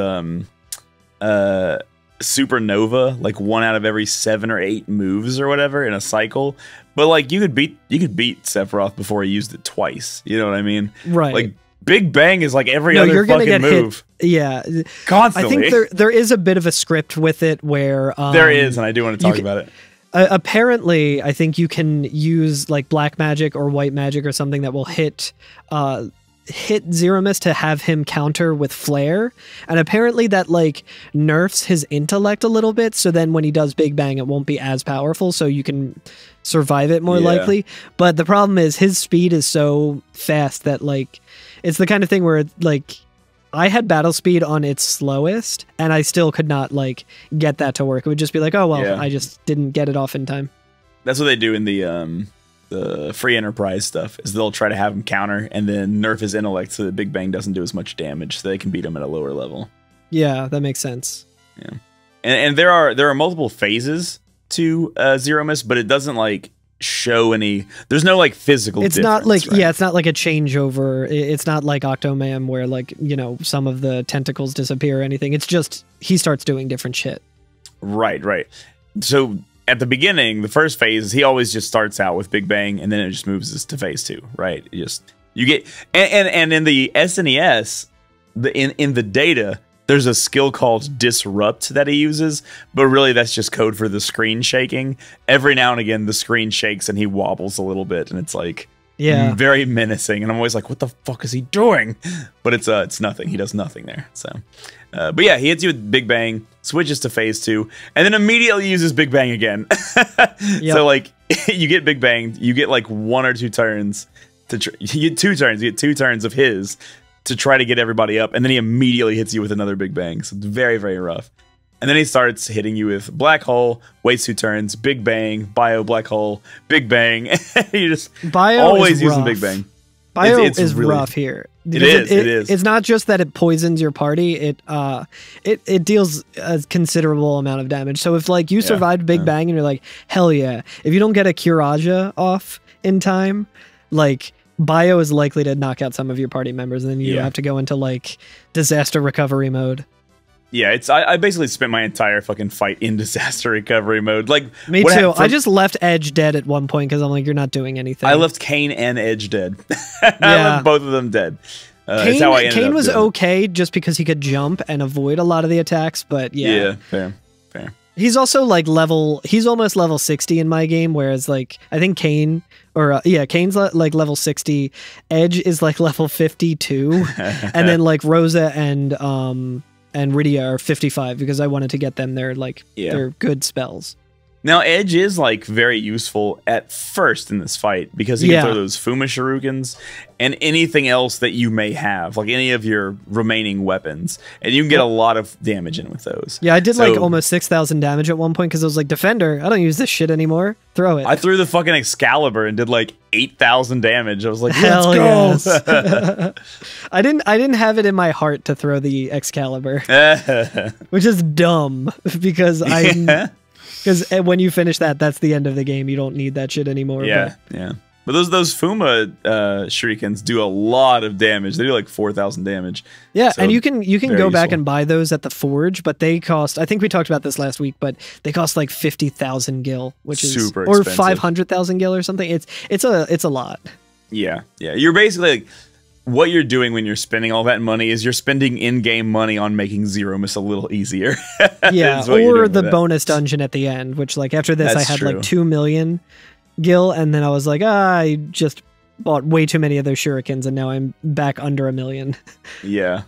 Supernova, like 1 out of every 7 or 8 moves or whatever in a cycle. But like you could beat Sephiroth before he used it twice. You know what I mean? Right. Like Big Bang is like every other fucking move. Yeah, Constantly. I think there is a bit of a script with it where there is, and I do want to talk about it. Apparently, I think you can use like black magic or white magic or something that will hit Zemus to have him counter with flare, and apparently that like nerfs his intellect a little bit, so then when he does Big Bang it won't be as powerful, so you can survive it more likely. But the problem is his speed is so fast that like it's the kind of thing where like I had battle speed on its slowest and I still could not like get that to work. It would just be like, oh well, I just didn't get it off in time. That's what they do in the free enterprise stuff, is they'll try to have him counter and then nerf his intellect so that Big Bang doesn't do as much damage, so they can beat him at a lower level. Yeah, that makes sense. Yeah, and there are multiple phases to Zemus, but it doesn't like show any. There's no like physical. It's not like it's not like a changeover. It's not like Octomam where like, you know, some of the tentacles disappear or anything. It's just he starts doing different shit. Right. So at the beginning, the first phase, he always just starts out with Big Bang, and then it just moves us to phase 2, right? You get and in the SNES, in the data, there's a skill called Disrupt that he uses, but really that's just code for the screen shaking. Every now and again, the screen shakes and he wobbles a little bit, and it's like very menacing. And I'm always like, what the fuck is he doing? But it's nothing. He does nothing there. So, but yeah, he hits you with Big Bang, switches to phase 2, and then immediately uses Big Bang again. So like you get Big Bang, you get like 1 or 2 turns you get 2 turns. You get 2 turns of his to try to get everybody up, and then he immediately hits you with another Big Bang. So it's very, very rough. And then he starts hitting you with Black Hole, waits 2 turns, Big Bang, Bio, Black Hole, Big Bang. You just always using Big Bang. Bio is really rough here. It is. It's not just that it poisons your party. It deals a considerable amount of damage. So if like you survived Big Bang and you're like, hell yeah. If you don't get a Kiraja off in time, like Bio is likely to knock out some of your party members, and then you have to go into like disaster recovery mode. Yeah, I basically spent my entire fucking fight in disaster recovery mode. Like me too. I just left Edge dead at one point because I'm like, you're not doing anything. I left Kane and Edge dead. I left both of them dead. Kane was okay just because he could jump and avoid a lot of the attacks, but yeah, fair. He's also like he's almost level 60 in my game, whereas like I think Kane Kane's like level 60, Edge is like level 52, and then like Rosa and Rydia are 55 because I wanted to get them their good spells. Now Edge is like very useful at first in this fight because he can throw those Fuma Shurikens and anything else that you may have, like any of your remaining weapons, and you can get a lot of damage in with those. Yeah, I did like almost 6,000 damage at one point because I was like, Defender, I don't use this shit anymore. Throw it. I threw the fucking Excalibur and did like 8,000 damage. I was like, let's go. Yes. I didn't have it in my heart to throw the Excalibur, which is dumb because because when you finish that's the end of the game. You don't need that shit anymore. Yeah. But those Fuma Shurikens do a lot of damage. They do like 4,000 damage. Yeah, so and you can go back and buy those at the Forge, but they cost, I think we talked about this last week, but they cost like 50,000 gil, which is super expensive. Or 500,000 gil or something. It's a lot. Yeah. You're basically like, what you're doing when you're spending all that money is you're spending in-game money on making Zemus a little easier. Yeah, or the bonus dungeon at the end, which like after this I had like 2 million gil, and then I was like, I just bought way too many of those shurikens, and now I'm back under 1 million. Yeah.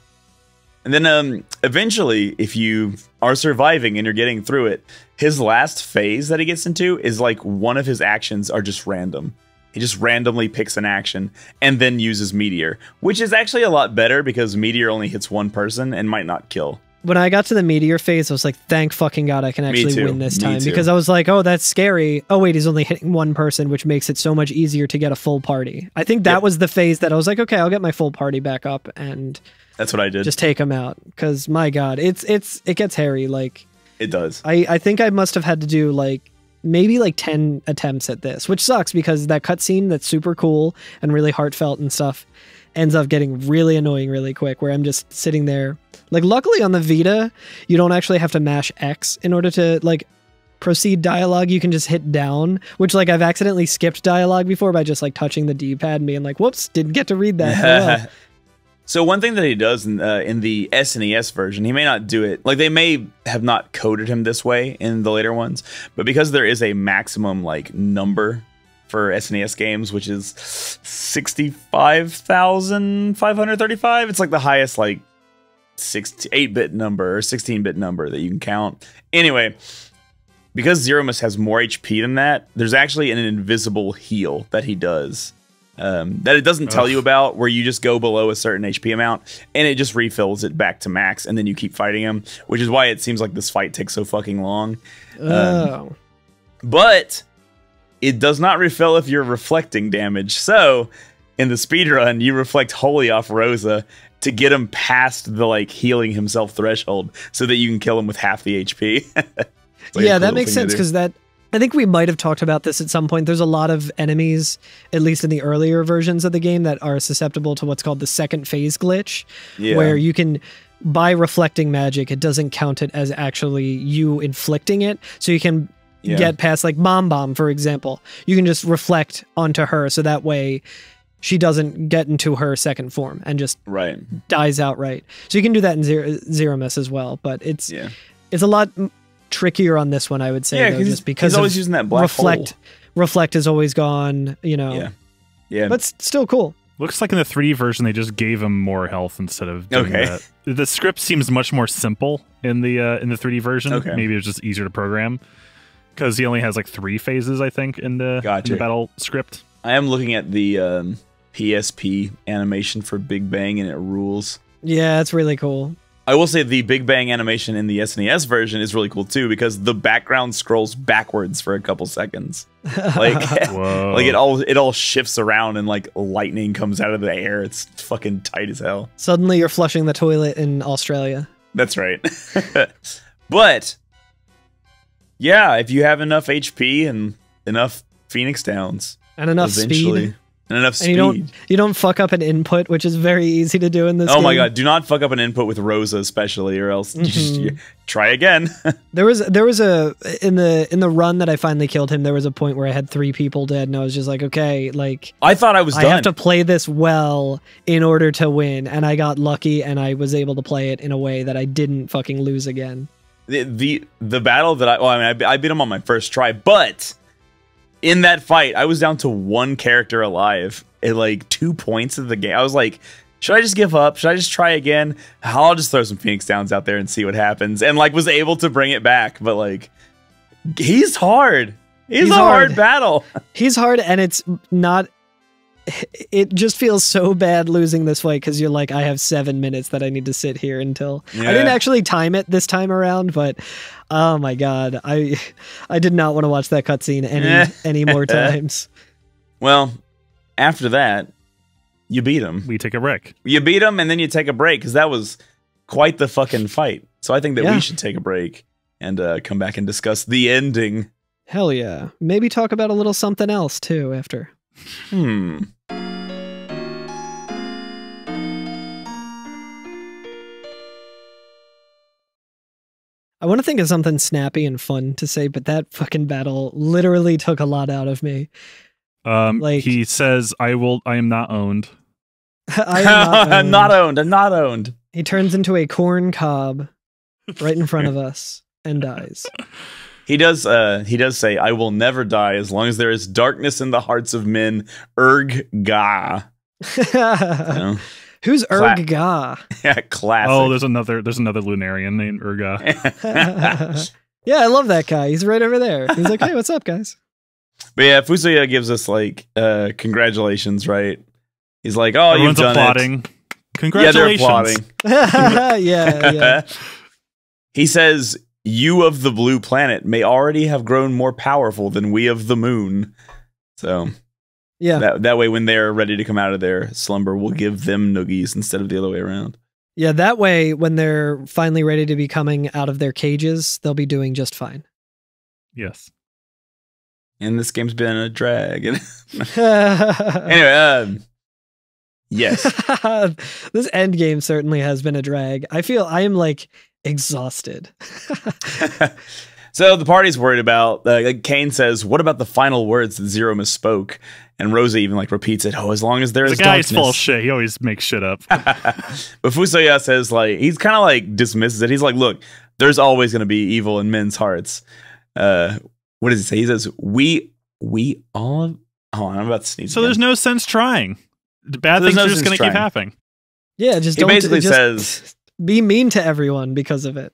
And then eventually, if you are surviving and you're getting through it, his last phase that he gets into is like one of his actions are just random. He just randomly picks an action and then uses Meteor, which is actually a lot better because Meteor only hits one person and might not kill. when I got to the meteor phase, I was like, thank fucking God I can actually win this time. Because I was like, oh, that's scary. Oh, wait, he's only hitting one person, which makes it so much easier to get a full party. I think that was the phase that I was like, okay, I'll get my full party back up and that's what I did. Just take him out. Because my God, it gets hairy. Like it does. I think I must have had to do like maybe like 10 attempts at this, which sucks because that cutscene that's super cool and really heartfelt and stuff ends up getting really annoying really quick, where I'm just sitting there. Like, luckily on the Vita, you don't actually have to mash X in order to, like, proceed dialogue. You can just hit down, which, like, I've accidentally skipped dialogue before by just, like, touching the D-pad and being like, whoops, didn't get to read that. Oh, well. So one thing that he does in the SNES version, he may not do it, like, they may have not coded him this way in the later ones, but because there is a maximum, like, number for SNES games, which is 65,535. It's like the highest, like, 8-bit number or 16-bit number that you can count. Anyway, because Zemus has more HP than that, there's actually an invisible heal that he does that it doesn't tell you about, where you just go below a certain HP amount and it just refills it back to max, and then you keep fighting him, which is why it seems like this fight takes so fucking long. But it does not refill if you're reflecting damage. So, in the speedrun, you reflect wholly off Rosa to get him past the, like, healing himself threshold so that you can kill him with half the HP. Like yeah, that makes sense, because I think we might have talked about this at some point. There's a lot of enemies, at least in the earlier versions of the game, that are susceptible to what's called the second phase glitch, where you can, by reflecting magic, it doesn't count it as actually you inflicting it. So you can get past, like, Bomb, for example. You can just reflect onto her, so that way she doesn't get into her second form and just dies outright. So you can do that in Zemus as well, but it's a lot trickier on this one, I would say. Yeah, though, just because he's always using that black hole. Reflect is always gone, you know. Yeah. But still cool. Looks like in the 3D version they just gave him more health instead of doing that. The script seems much more simple in the 3D version. Maybe it was just easier to program, because he only has like 3 phases, I think, in the battle script. I am looking at the PSP animation for Big Bang, and it rules. Yeah, it's really cool. I will say the Big Bang animation in the SNES version is really cool too, because the background scrolls backwards for a couple seconds. Like, like it all shifts around and like lightning comes out of the air. It's fucking tight as hell. Suddenly you're flushing the toilet in Australia. That's right. But yeah, if you have enough HP and enough Phoenix Downs and enough speed. And enough speed. And you don't fuck up an input, which is very easy to do in this game. Oh my god, do not fuck up an input with Rosa especially, or else you try again. There was a in the run that I finally killed him, there was a point where I had 3 people dead, and I was just like, okay, like, I thought I was done. I have to play this well in order to win, and I got lucky and I was able to play it in a way that I didn't fucking lose again. The battle that I beat him on my first try, but in that fight, I was down to 1 character alive at like 2 points of the game. I was like, should I just give up? Should I just try again? I'll just throw some Phoenix Downs out there and see what happens. And like was able to bring it back, but like he's hard. He's a hard battle. He's hard, and it's not. It just feels so bad losing this fight, because you're like, I have 7 minutes that I need to sit here until. I didn't actually time it this time around, but oh my god, I did not want to watch that cutscene any more times. Well, after that, you beat him. We take a break. You beat him, and then you take a break, because that was quite the fucking fight. So I think that we should take a break and come back and discuss the ending. Hell yeah. Maybe talk about a little something else too after. I want to think of something snappy and fun to say, but that fucking battle literally took a lot out of me. Like, he says, I am not owned. I am not owned. I'm not owned. I'm not owned. He turns into a corn cob right in front of us and dies. He does say, I will never die as long as there is darkness in the hearts of men. Erg-ga. Who's Erg-ga? Yeah, classic. Oh, there's another Lunarian named Erg-ga. Yeah, I love that guy. He's right over there. He's like, hey, what's up, guys? But yeah, Fusoya gives us like congratulations, right? He's like, oh, everyone's you've done applauding. It. Congratulations. Yeah, they're applauding. yeah. he says, "You of the blue planet may already have grown more powerful than we of the moon." So Yeah. that way, when they're ready to come out of their slumber, we'll give them noogies instead of the other way around. Yeah, that way, when they're finally ready to be coming out of their cages, they'll be doing just fine. Yes. And this game's been a drag. Anyway, yes. This end game certainly has been a drag. I feel I am like exhausted. So the party's worried about, Kane says, "What about the final words that Zemus spoke?" And Rosa even like repeats it. "Oh, as long as there is The guy's darkness." full of shit. He always makes shit up. But Fusoya says, like, he's kind of like dismisses it. He's like, "Look, there's always going to be evil in men's hearts." What does he say? He says, we all. Hold on, I'm about to sneeze. So again. there's no sense trying. The bad things are just going to keep happening. Yeah, just He don't basically just says, be mean to everyone because of it.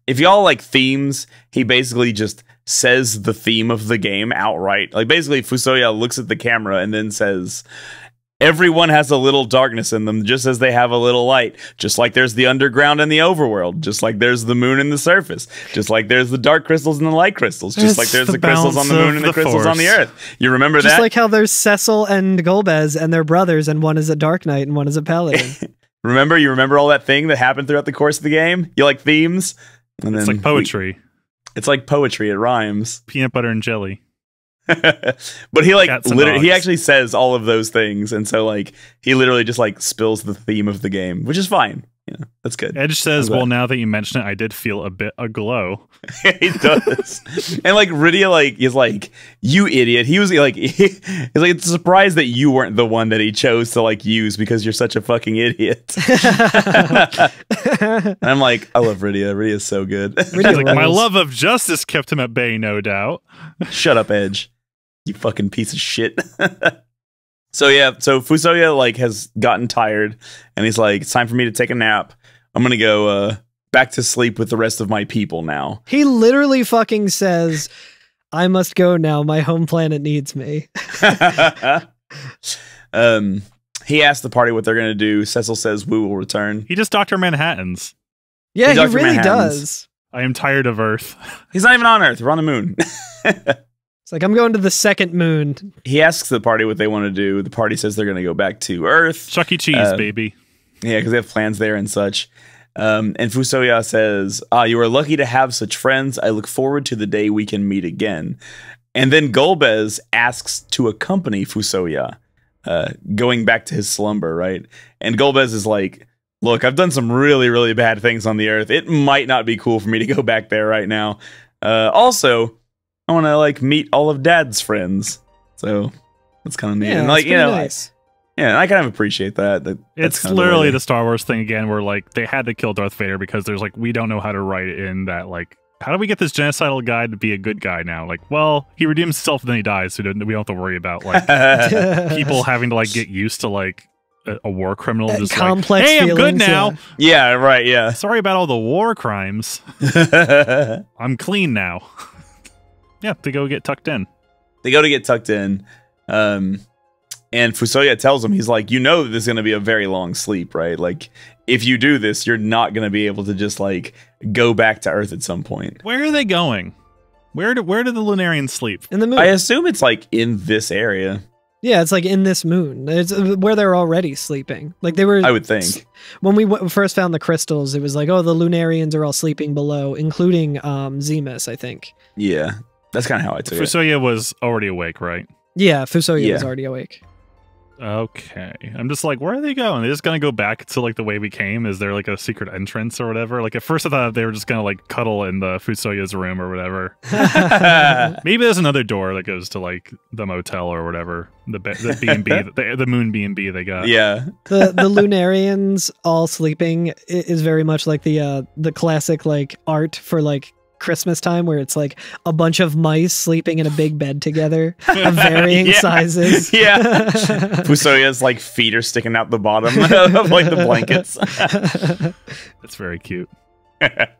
if y'all like themes, he basically just says the theme of the game outright. Like, basically, Fusoya looks at the camera and then says, "Everyone has a little darkness in them, just as they have a little light. Just like there's the underground and the overworld. Just like there's the moon and the surface. Just like there's the dark crystals and the light crystals. Just It's like there's the the crystals on the balance moon and of the the crystals on the force. earth." You remember Just that? like how there's Cecil and Golbez and they're brothers, and one is a Dark Knight and one is a Paladin. You remember all that thing that happened throughout the course of the game? You like themes? And It's like poetry. It's like poetry. It rhymes. Peanut butter and jelly. But he like Cats and literally, he dogs. actually says all of those things, and so like he literally just like spills the theme of the game, which is fine. Yeah, that's good. Edge says, I'm glad. "Well, now that you mention it, I did feel a bit aglow." He does. And like Rydia like is like, "You idiot." He was like he's like, "It's a surprise that you weren't the one that he chose to like use because you're such a fucking idiot." And I'm like, I love Rydia. Rydia's so good. He's like, "My rules. love of justice kept him at bay, no doubt." Shut up, Edge. You fucking piece of shit. So Fusoya like has gotten tired and he's like, "It's time for me to take a nap. I'm gonna go back to sleep with the rest of my people now." He literally fucking says, "I must go now. My home planet needs me." He asked the party what they're gonna do. Cecil says, "We will return." He just Dr. Manhattans. Yeah, he Dr. really Manhattans. does. I am tired of Earth. He's not even on Earth. We're on the moon. It's like, I'm going to the second moon. He asks the party what they want to do. The party says they're gonna go back to Earth. Chuck E. Cheese, baby. Yeah, because they have plans there and such. And Fusoya says, "You are lucky to have such friends. I look forward to the day we can meet again." And then Golbez asks to accompany Fusoya, going back to his slumber, right? And Golbez is like, "Look, I've done some really, really bad things on the Earth. It might not be cool for me to go back there right now. Also, I want to like meet all of Dad's friends." So that's kind of neat. Yeah, And like, it's you know, pretty nice. yeah, I kind of appreciate that. That's It's kind of the literally way the Star Wars thing again, where like they had to kill Darth Vader because there's like, we don't know how to write it in that, like, how do we get this genocidal guy to be a good guy now? Like, well, he redeems himself and then he dies, so we don't have to worry about like people having to like get used to like a war criminal just complex like, "Hey, I'm good feelings, now. yeah. Yeah, right, yeah. Sorry about all the war crimes. I'm clean now." Yeah, to go get tucked in. They go to get tucked in. And Fusoya tells him, he's like, "You know that this is going to be a very long sleep, right? Like, if you do this, you're not going to be able to just, like, go back to Earth at some point." Where are they going? Where do the Lunarians sleep? In the moon. I assume it's, like, in this area. Yeah, it's like in this moon. It's where they're already sleeping. Like they were. I would think. When we first found the crystals, it was like, oh, the Lunarians are all sleeping below, including Zemus, I think. Yeah. That's kind of how I took it. Fusoya was already awake, right? Yeah, Fusoya was Yeah. already awake. Okay. I'm just like, where are they going? They're just gonna go back to like the way we came? Is there like a secret entrance or whatever? Like at first I thought they were just gonna like cuddle in the Fusoya's room or whatever. Maybe there's another door that goes to like the motel or whatever. The B&B, the moon B&B they got. Yeah. The Lunarians all sleeping is very much like the classic like art for like Christmas time, where it's like a bunch of mice sleeping in a big bed together of varying Yeah. sizes. Yeah. Fusoya's like feet are sticking out the bottom of like the blankets. That's very cute. But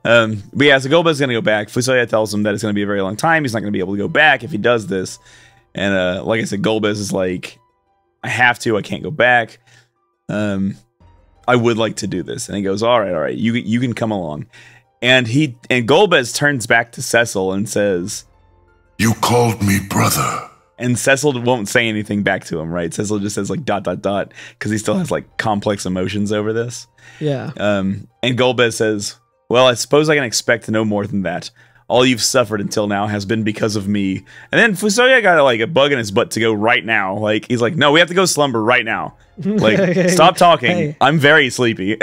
yeah, so Golba's gonna go back. Fusoya tells him that it's gonna be a very long time. He's not gonna be able to go back if he does this. And like I said, Golbez is like, "I have to. I can't go back. I would like to do this." And he goes, "All right, you can come along." And Golbez turns back to Cecil and says, You called me brother. and Cecil won't say anything back to him, right? Cecil just says like ... because he still has like complex emotions over this. Yeah. And Golbez says, well, I suppose I can expect no more than that. All you've suffered until now has been because of me. And then Fusoya got like a bug in his butt to go right now. Like, he's like, no, we have to go slumber right now. Like, stop talking. Hey. I'm very sleepy.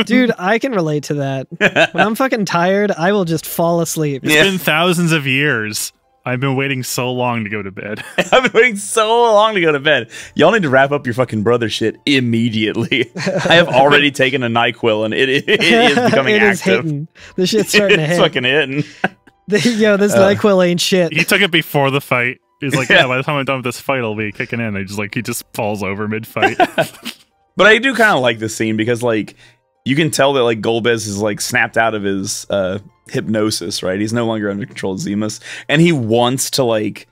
Dude, I can relate to that. When I'm fucking tired, I will just fall asleep. It's been thousands of years. I've been waiting so long to go to bed. I've been waiting so long to go to bed. Y'all need to wrap up your fucking brother shit immediately. I have already taken a NyQuil and it is becoming it is active. hitting. The shit's starting to It's hit. fucking hitting. Yo, this NyQuil ain't shit. He took it before the fight. He's like, yeah, by the time I'm done with this fight, I'll be kicking in. He just falls over mid-fight. But I do kind of like this scene because, like, you can tell that, like, Golbez is, like, snapped out of his hypnosis, right? He's no longer under control of Zemus. And he wants to, like,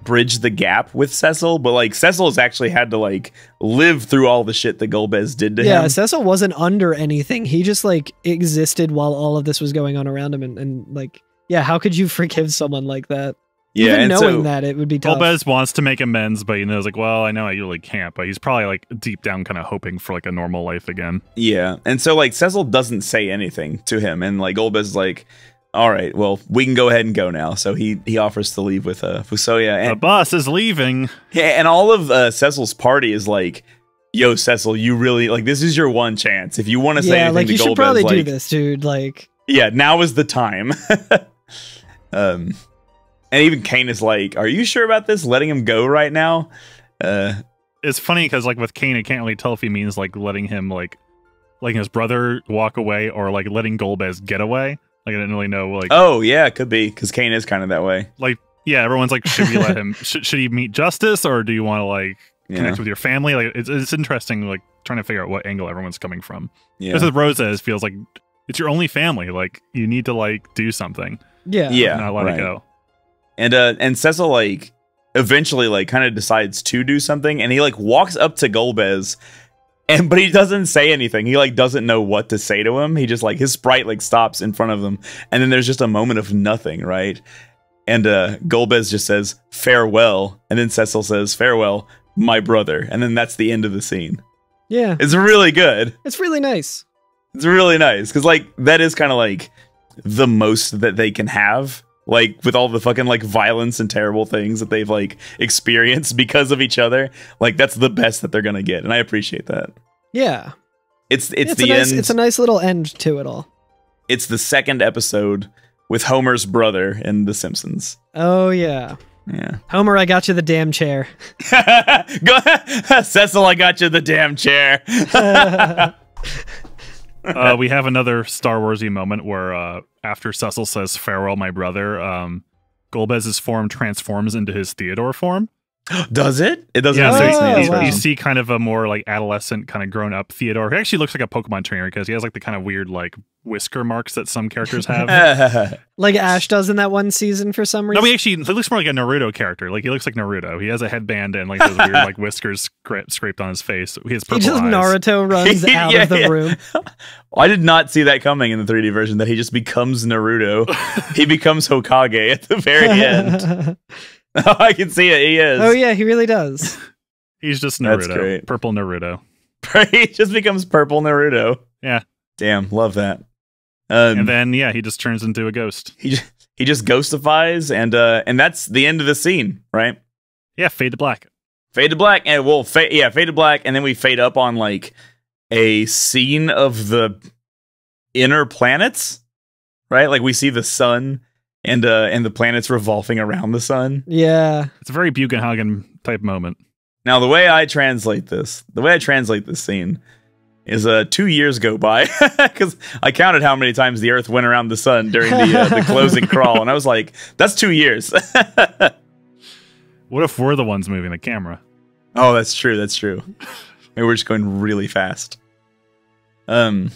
bridge the gap with Cecil, but, like, Cecil has actually had to, like, live through all the shit that Golbez did to him. Yeah, Cecil wasn't under anything. He just, like, existed while all of this was going on around him. And like, yeah, how could you forgive someone like that? Yeah, Even and knowing that, it would be tough. Golbez wants to make amends, but he knows, like, well, I know I really can't, but he's probably, like, deep down kind of hoping for, like, a normal life again. Yeah, and so, like, Cecil doesn't say anything to him, and, like, Golbez is like, all right, well, we can go ahead and go now. So he offers to leave with Fusoya. And, the bus is leaving. yeah, and all of Cecil's party is like, yo, Cecil, you really, like, this is your one chance. If you want to say anything like, to you Golbez, should probably like, do this, dude. Like, yeah, now is the time. And even Kane is like, are you sure about this? Letting him go right now? It's funny because, like, with Kane, I can't really tell if he means, like, letting him, like his brother walk away or, like, letting Golbez get away. Like, I didn't really know, like... Oh, yeah, it could be, because Kane is kind of that way. Like, yeah, everyone's like, should we let him... should he meet justice, or do you want to, like, connect with your family? Like, it's interesting, like, trying to figure out what angle everyone's coming from. Yeah. Because with Rosa, it feels like it's your only family. Like, you need to, like, do something. Yeah, Not let it go. And Cecil, like, eventually, like, kind of decides to do something, and he, like, walks up to Golbez, but he doesn't say anything. He, like, doesn't know what to say to him. He just, like, his sprite, like, stops in front of him, and then there's just a moment of nothing, right? And Golbez just says, farewell, and then Cecil says, farewell, my brother, and then that's the end of the scene. yeah, It's really good. it's really nice. It's really nice, because, like, that is kind of, like, the most that they can have. Like, with all the fucking, like, violence and terrible things that they've, like, experienced because of each other. Like, that's the best that they're gonna get, and I appreciate that. Yeah. It's the nice, end. It's a nice little end to it all. It's the second episode with Homer's brother in The Simpsons. Oh, yeah. Yeah. Homer, I got you the damn chair. Go Cecil, I got you the damn chair. We have another Star Wars-y moment where after Cecil says, farewell, my brother, Golbez's form transforms into his Theodore form. Does it? It doesn't. Yeah, make so sense. wow. you see kind of a more, like, adolescent, kind of grown-up Theodore. He actually looks like a Pokemon trainer because he has, like, the kind of weird, like, whisker marks that some characters have. Like Ash does in that one season for some reason. No, he looks more like a Naruto character. Like, he looks like Naruto. He has a headband and, like, those weird, like, whiskers scraped on his face. He has purple He just eyes. Naruto runs out of the room. I did not see that coming in the 3D version, that he just becomes Naruto. He becomes Hokage at the very end. Oh, I can see it. He is. Oh, yeah, he really does. He's just Naruto. That's great. Purple Naruto. He just becomes purple Naruto. Yeah. Damn, love that. And then, yeah, he just turns into a ghost. He just ghostifies, and that's the end of the scene, right? Yeah, fade to black. Fade to black, and we'll fade to black, and then we fade up on, like, a scene of the inner planets, right? Like, we see the sun and the planets revolving around the sun. Yeah. It's a very Bugenhagen type moment. Now, the way I translate this scene is 2 years go by, because I counted how many times the Earth went around the sun during the closing crawl, and I was like, that's 2 years. What if we're the ones moving the camera? Oh, that's true. That's true. Maybe we're just going really fast. But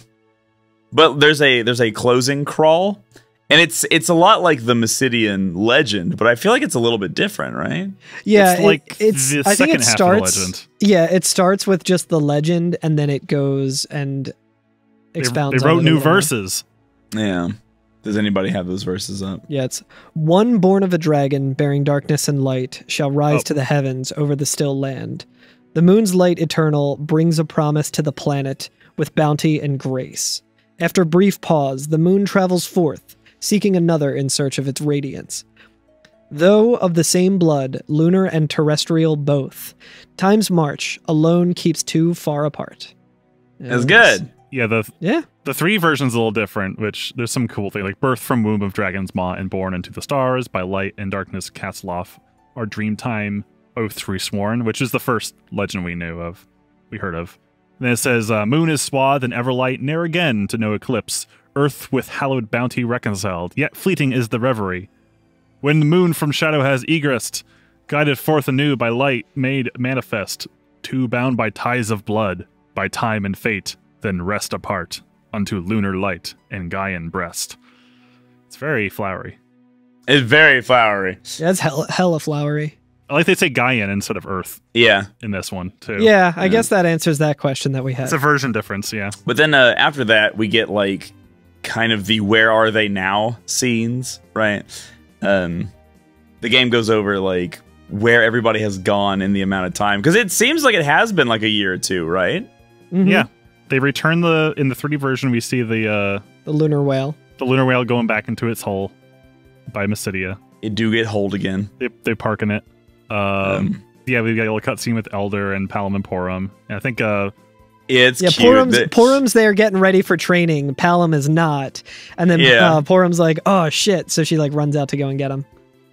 there's a closing crawl, and it's a lot like the Mysidian legend, but I feel like it's a little bit different, right? Yeah, It's like it's. the I think second it half starts. of the legend. Yeah, it starts with just the legend, and then it goes and expounds. They wrote on it a new little more. verses. Yeah. Does anybody have those verses up? Yeah, it's one born of a dragon, bearing darkness and light, shall rise to the heavens over the still land. The moon's light eternal brings a promise to the planet with bounty and grace. After brief pause, the moon travels forth, seeking another in search of its radiance. Though of the same blood, lunar and terrestrial both, time's march alone keeps two far apart. That's good. Yeah, the 3 versions a little different, which there's some cool thing, like birth from womb of dragon's maw and born into the stars, by light and darkness cast aloft, our dream time, oaths resworn, which is the first legend we heard of. And then it says, moon is swathed in everlight, ne'er again to no eclipse, earth with hallowed bounty reconciled, yet fleeting is the reverie. When the moon from shadow has egressed, guided forth anew by light made manifest, two bound by ties of blood, by time and fate, then rest apart unto lunar light and Gaian breast. It's very flowery. It's very flowery. Yeah, it's hella flowery. I like they say Gaian instead of Earth. Yeah. In this one, too. Yeah, I guess that answers that question that we had. It's a version difference, yeah. But then after that, we get, like, kind of the where are they now scenes, right? The game goes over, like, where everybody has gone in the amount of time. Because it seems like it has been, like, a year or two, right? Mm-hmm. Yeah. They return in the 3D version, we see the lunar whale. The lunar whale going back into its hole by Mysidia. It do get holed again. They park in it. Yeah, we've got a little cutscene with Elder and Palom and Porum. And I think it's cute. Porum's there getting ready for training. Palom is not. And then Porum's like, oh shit. So she like runs out to go and get him.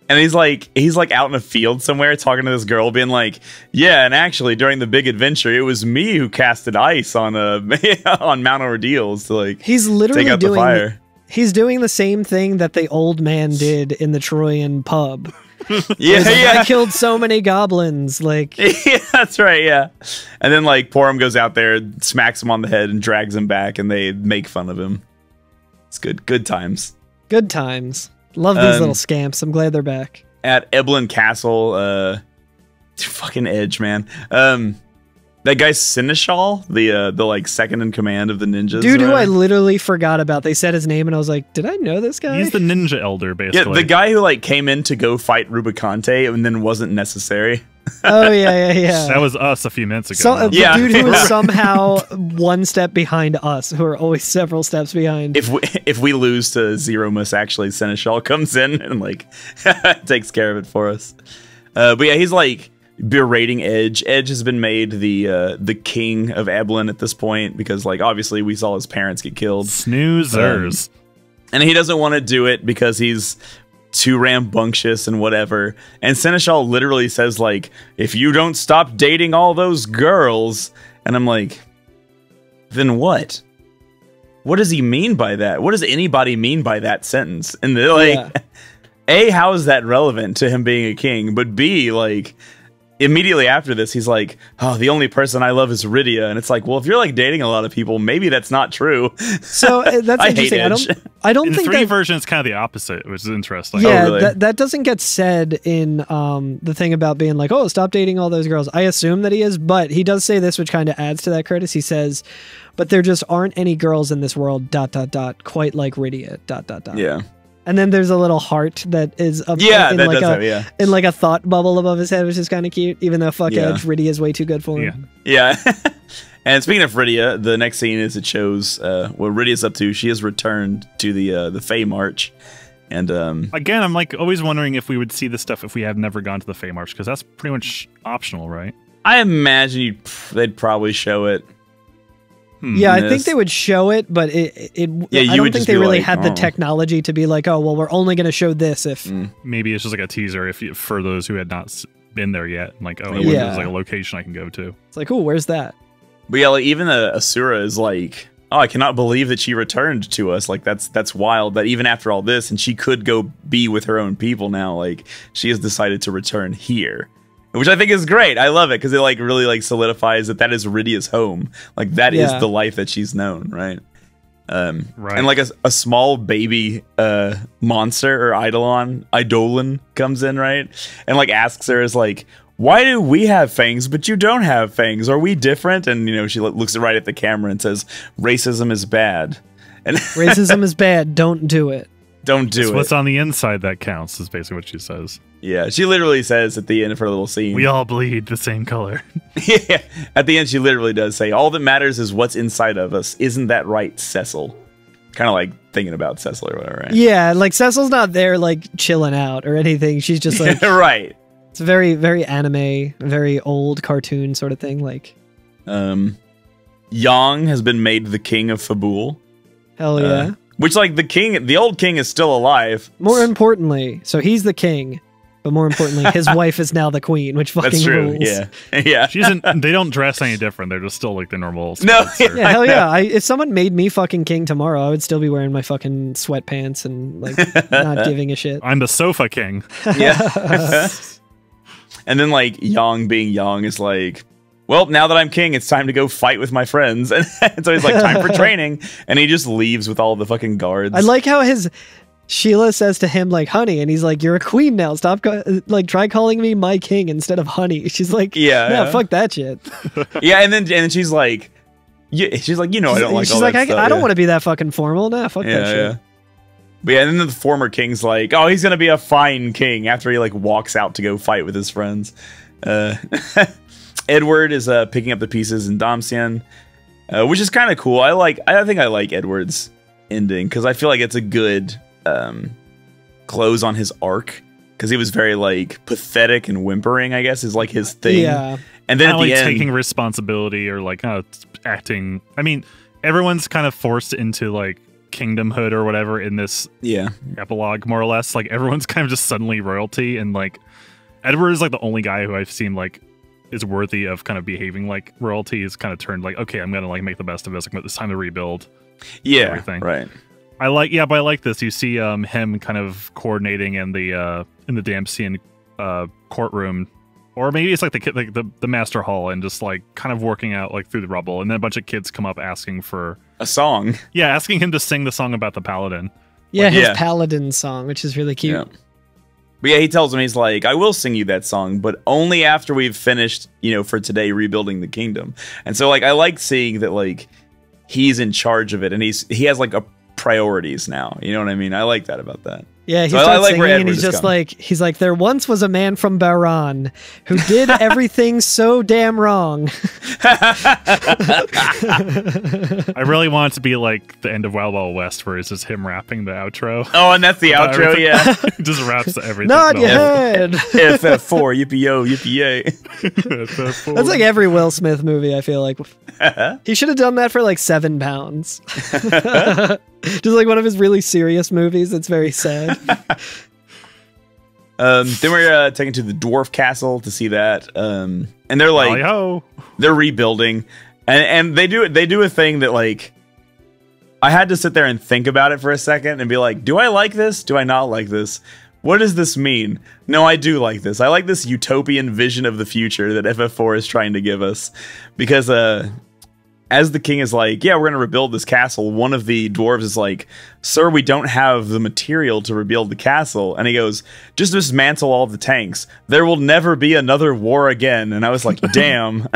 And he's like out in a field somewhere talking to this girl, being like, yeah, and actually during the big adventure, it was me who casted ice on on Mount Ordeals to like he's literally take out the fire. He's doing the same thing that the old man did in the Trojan pub. Yeah. I killed so many goblins. Like, yeah, that's right. Yeah, and then like Porum goes out there, smacks him on the head, and drags him back, and they make fun of him. It's good. Good times. Good times. Love these little scamps. I'm glad they're back. At Eblin Castle, fucking Edge, man. That guy Seneschal, the like second in command of the ninjas. Dude, who I literally forgot about. They said his name and I was like, did I know this guy? He's the ninja elder, basically. Yeah, the guy who like came in to go fight Rubicante and then wasn't necessary. Oh, yeah. That was us a few minutes ago. So, the dude who was somehow one step behind us, who are always several steps behind. If we lose to Zemus, actually, Seneschal comes in and like takes care of it for us. But yeah, he's like berating Edge. Edge has been made the king of Eblin at this point because like obviously we saw his parents get killed. Snoozers. And he doesn't want to do it because he's too rambunctious and whatever. And Seneschal literally says like, if you don't stop dating all those girls, and I'm like, then what? What does he mean by that? What does anybody mean by that sentence? And they're like, A, how is that relevant to him being a king? But B, like, immediately after this, he's like, oh, the only person I love is Rydia. And it's like, well, if you're like dating a lot of people, maybe that's not true. So that's interesting. I don't in think the 3D that version, it's kind of the opposite, which is interesting. Yeah, oh, really? that doesn't get said in the thing about being like, oh, stop dating all those girls. I assume that he is, but he does say this, which kind of adds to that credit. He says, but there just aren't any girls in this world, ... quite like Rydia, ... Yeah. And then there's a little heart that is in like a thought bubble above his head, which is kind of cute. Even though Edge, Rydia is way too good for him. Yeah. And speaking of Rydia, the next scene is it shows what Rydia's up to. She has returned to the Fey March, and again, I'm like always wondering if we would see this stuff if we have never gone to the Fey March because that's pretty much optional, right? I imagine they'd probably show it. Yeah, I think they would show it, but I don't think they really had the technology to be like, oh, well, we're only going to show this if... Maybe it's just like a teaser for those who had not been there yet. Like, oh, there's like a location I can go to. It's like, oh, where's that? But yeah, like even Asura is like, oh, I cannot believe that she returned to us. Like that's wild that even after all this, and she could go be with her own people now, like she has decided to return here. Which I think is great. I love it because it like really like solidifies that is Rydia's home. Like that is the life that she's known, right? Right. And like a small baby monster or Eidolon comes in, right? And like asks her, is like, why do we have fangs but you don't have fangs? Are we different? And you know, she looks right at the camera and says, racism is bad. And Racism is bad. Don't do it. don't do It's it. what's on the inside that counts, is basically what she says. Yeah, she literally says at the end of her little scene. We all bleed the same color. Yeah, at the end she literally does say, all that matters is what's inside of us. Isn't that right, Cecil? Kind of like thinking about Cecil or whatever, right? Yeah, like Cecil's not there like chilling out or anything. She's just like right. it's a very, very anime, very old cartoon sort of thing. Like, Yang has been made the king of Fabul. hell yeah. Which, like, the old king is still alive. More importantly, so he's the king, but more importantly, his wife is now the queen, which fucking That's true. rules. Yeah. Yeah. She isn't. They don't dress any different. They're just still like the normal. No, sweats or- Yeah, hell yeah. If someone made me fucking king tomorrow, I would still be wearing my fucking sweatpants and like not giving a shit. I'm the sofa king. Yeah. And then, like, Yang being Yang is like, well, now that I'm king, it's time to go fight with my friends. And so he's like, time for training. And he just leaves with all the fucking guards. I like how Sheila says to him like, honey, and he's like, you're a queen now. Stop, try calling me my king instead of honey. She's like, Yeah. fuck that shit. Yeah, and then she's like, she's like, I don't like She's all like, that stuff. I don't want to be that fucking formal. Nah, fuck that shit. Yeah. But yeah, and then the former king's like, oh, he's gonna be a fine king after he like walks out to go fight with his friends. Edward is picking up the pieces in Damsian, which is kind of cool. I think I like Edward's ending because I feel like it's a good close on his arc because he was very like pathetic and whimpering, I guess is like his thing. Yeah. And then Kinda at the like end, taking responsibility or like acting. I mean, everyone's kind of forced into like kingdomhood or whatever in this epilogue, more or less. Like everyone's kind of just suddenly royalty, and like Edward is like the only guy who I've seen like is worthy of kind of behaving like royalty. He's kind of turned like, okay, I'm gonna like make the best of this. Like, it's time to rebuild. Yeah, everything. Right. But I like this. You see him kind of coordinating in the Damsian courtroom, or maybe it's like the master hall, and just like kind of working out like through the rubble, and then a bunch of kids come up asking for a song. Yeah, asking him to sing the song about the paladin. Yeah, his paladin song, which is really cute. Yeah. But yeah, he tells him, he's like, I will sing you that song, but only after we've finished, for today, rebuilding the kingdom. And so, like, I like seeing that, like, he's in charge of it, and he has, like, priorities now. You know what I mean? I like that about that. Yeah, he so starts like singing, and he's just he's like, there once was a man from Baran who did everything so damn wrong. I really want it to be like the end of Wild Wild West, where it's just him rapping the outro. Oh, and that's the outro, everything. yeah. Just raps everything. Nod your head. FF4, yippee-yo, yippee-yay. That's like every Will Smith movie, I feel like. He should have done that for like £7. Just like one of his really serious movies that's very sad. Then we're taken to the dwarf castle to see that. And they're like, they're rebuilding. And they do a thing that, like, I had to sit there and think about it for a second and be like, do I like this? Do I not like this? What does this mean? No, I do like this. I like this utopian vision of the future that FF4 is trying to give us. Because, as the king is like, yeah, we're going to rebuild this castle, one of the dwarves is like, sir, we don't have the material to rebuild the castle. And he goes, just dismantle all the tanks. There will never be another war again. And I was like, damn.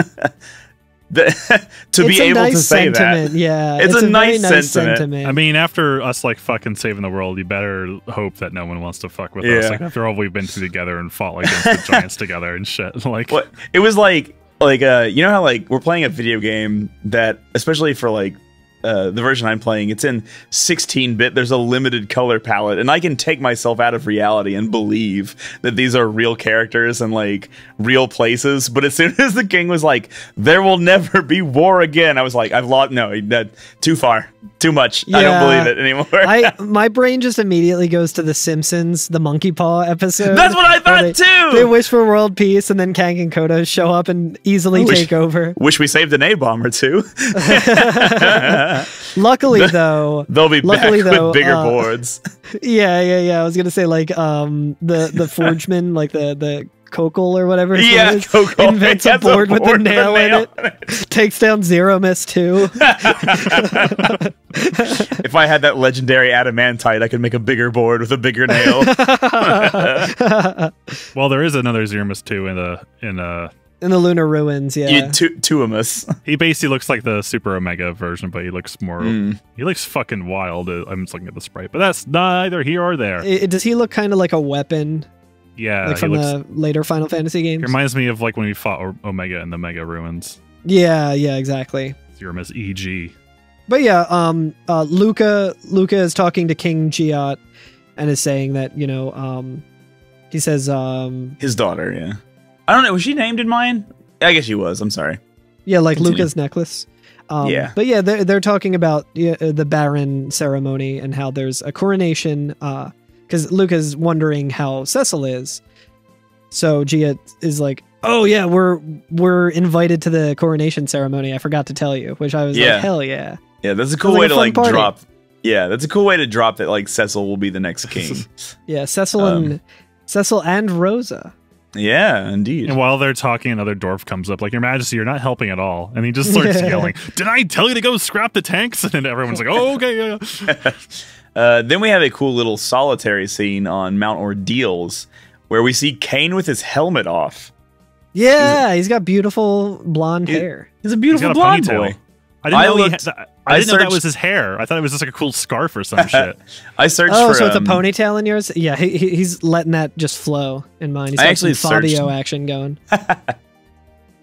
To be able to say that. Yeah, it's a nice sentiment. I mean, after us like fucking saving the world, you better hope that no one wants to fuck with us. Like, after all we've been through together and fought like against the giants together and shit. Like, what? It was like you know how like we're playing a video game that, especially for like the version I'm playing, it's in 16-bit. There's a limited color palette, and I can take myself out of reality and believe that these are real characters and like real places. But as soon as the king was like, "There will never be war again," I was like, "I've lost. No, too far, too much. Yeah, I don't believe it anymore." My brain just immediately goes to The Simpsons, the Monkey Paw episode. That's what I thought too. They wish for world peace, and then Kang and Koda show up and easily take over. Wish we saved an A-bomb or two. Luckily, though, they'll be back with bigger boards. Yeah. I was gonna say like the forgeman, like the Kokol or whatever. Kokol invents a board with a nail in it. Takes down Zemus too. If I had that legendary adamantite, I could make a bigger board with a bigger nail. Well, there is another Zemus too in In the lunar ruins, yeah. Onemus. He basically looks like the Super Omega version, but he looks more. He looks fucking wild. I'm just looking at the sprite, but that's neither here or there. Does he look kind of like a weapon? Yeah, like from the later Final Fantasy games. He reminds me of like when we fought Omega in the Mega Ruins. Yeah, exactly. Zemus EG. But yeah, Luca is talking to King Giot and is saying that, he says his daughter, yeah. I don't know, was she named in mine? I guess she was, I'm sorry. Yeah, like Continue. Luca's necklace. Yeah. But yeah, they're talking about the Baron ceremony and how there's a coronation, because Luca's wondering how Cecil is. So Giot is like, oh yeah, we're invited to the coronation ceremony. I forgot to tell you, which I was like, hell yeah. Yeah, that's a cool way to like drop. Yeah, that's a cool way to drop that like Cecil will be the next king. Yeah, Cecil and Rosa. Yeah, indeed. And while they're talking, another dwarf comes up, like, Your Majesty, you're not helping at all. And he just starts yelling, did I tell you to go scrap the tanks? And everyone's like, oh, okay, yeah. Then we have a cool little solitary scene on Mount Ordeals where we see Kain with his helmet off. Yeah, he's got beautiful blonde hair. He's a beautiful blonde boy. I didn't know that was his hair. I thought it was just like a cool scarf or some shit. I searched for... Oh, so it's a ponytail in yours? Yeah, he's letting that just flow in mine. He's got some Fabio action going.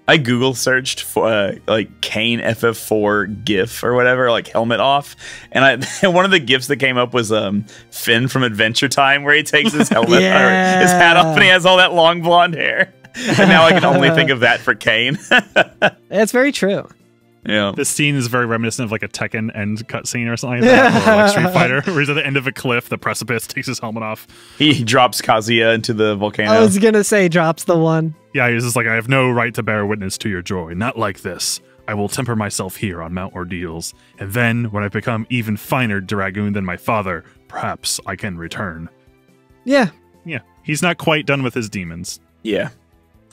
I Google searched for like Kain FF4 GIF or whatever, like helmet off, and one of the GIFs that came up was Finn from Adventure Time, where he takes his helmet or his hat off and he has all that long blonde hair. And now I can only think of that for Kain. It's very true. Yeah, this scene is very reminiscent of like a Tekken end cutscene or something like that, or like Street Fighter, where he's at the end of a cliff, the precipice, takes his helmet off. He drops Kazuya into the volcano. I was gonna say drops the one. Yeah, he's just like, I have no right to bear witness to your joy. Not like this. I will temper myself here on Mount Ordeals, and then when I become even finer dragoon than my father, perhaps I can return. Yeah. Yeah, he's not quite done with his demons. Yeah.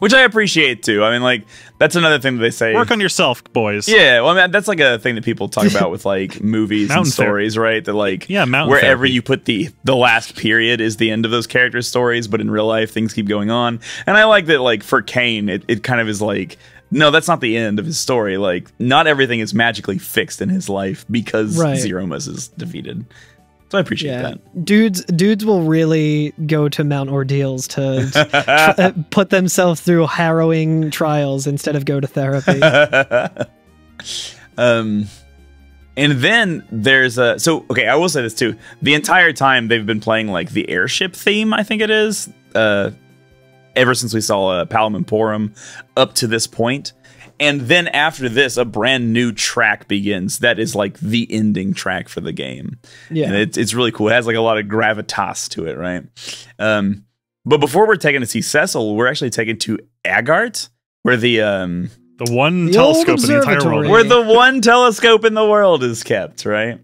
Which I appreciate too. I mean, like, that's another thing that they say. Work on yourself, boys. Yeah, well, I mean, that's like a thing that people talk about with like movies and stories, right? That like, wherever therapy. You put the last period is the end of those characters' stories, but in real life, things keep going on. And I like that, like, for Kain, it kind of is like, no, that's not the end of his story. Like, not everything is magically fixed in his life because Zemus is defeated. So I appreciate that. Dudes will really go to Mount Ordeals to put themselves through harrowing trials instead of go to therapy. And then there's okay, I will say this too. The entire time they've been playing like the airship theme, I think it is, ever since we saw Palom Emporum up to this point. And then after this, a brand new track begins. That is like the ending track for the game. Yeah. And it's really cool. It has like a lot of gravitas to it, right? But before we're taken to see Cecil, we're actually taken to Agart, where the one telescope in the entire world. Where the one telescope in the world is kept, right?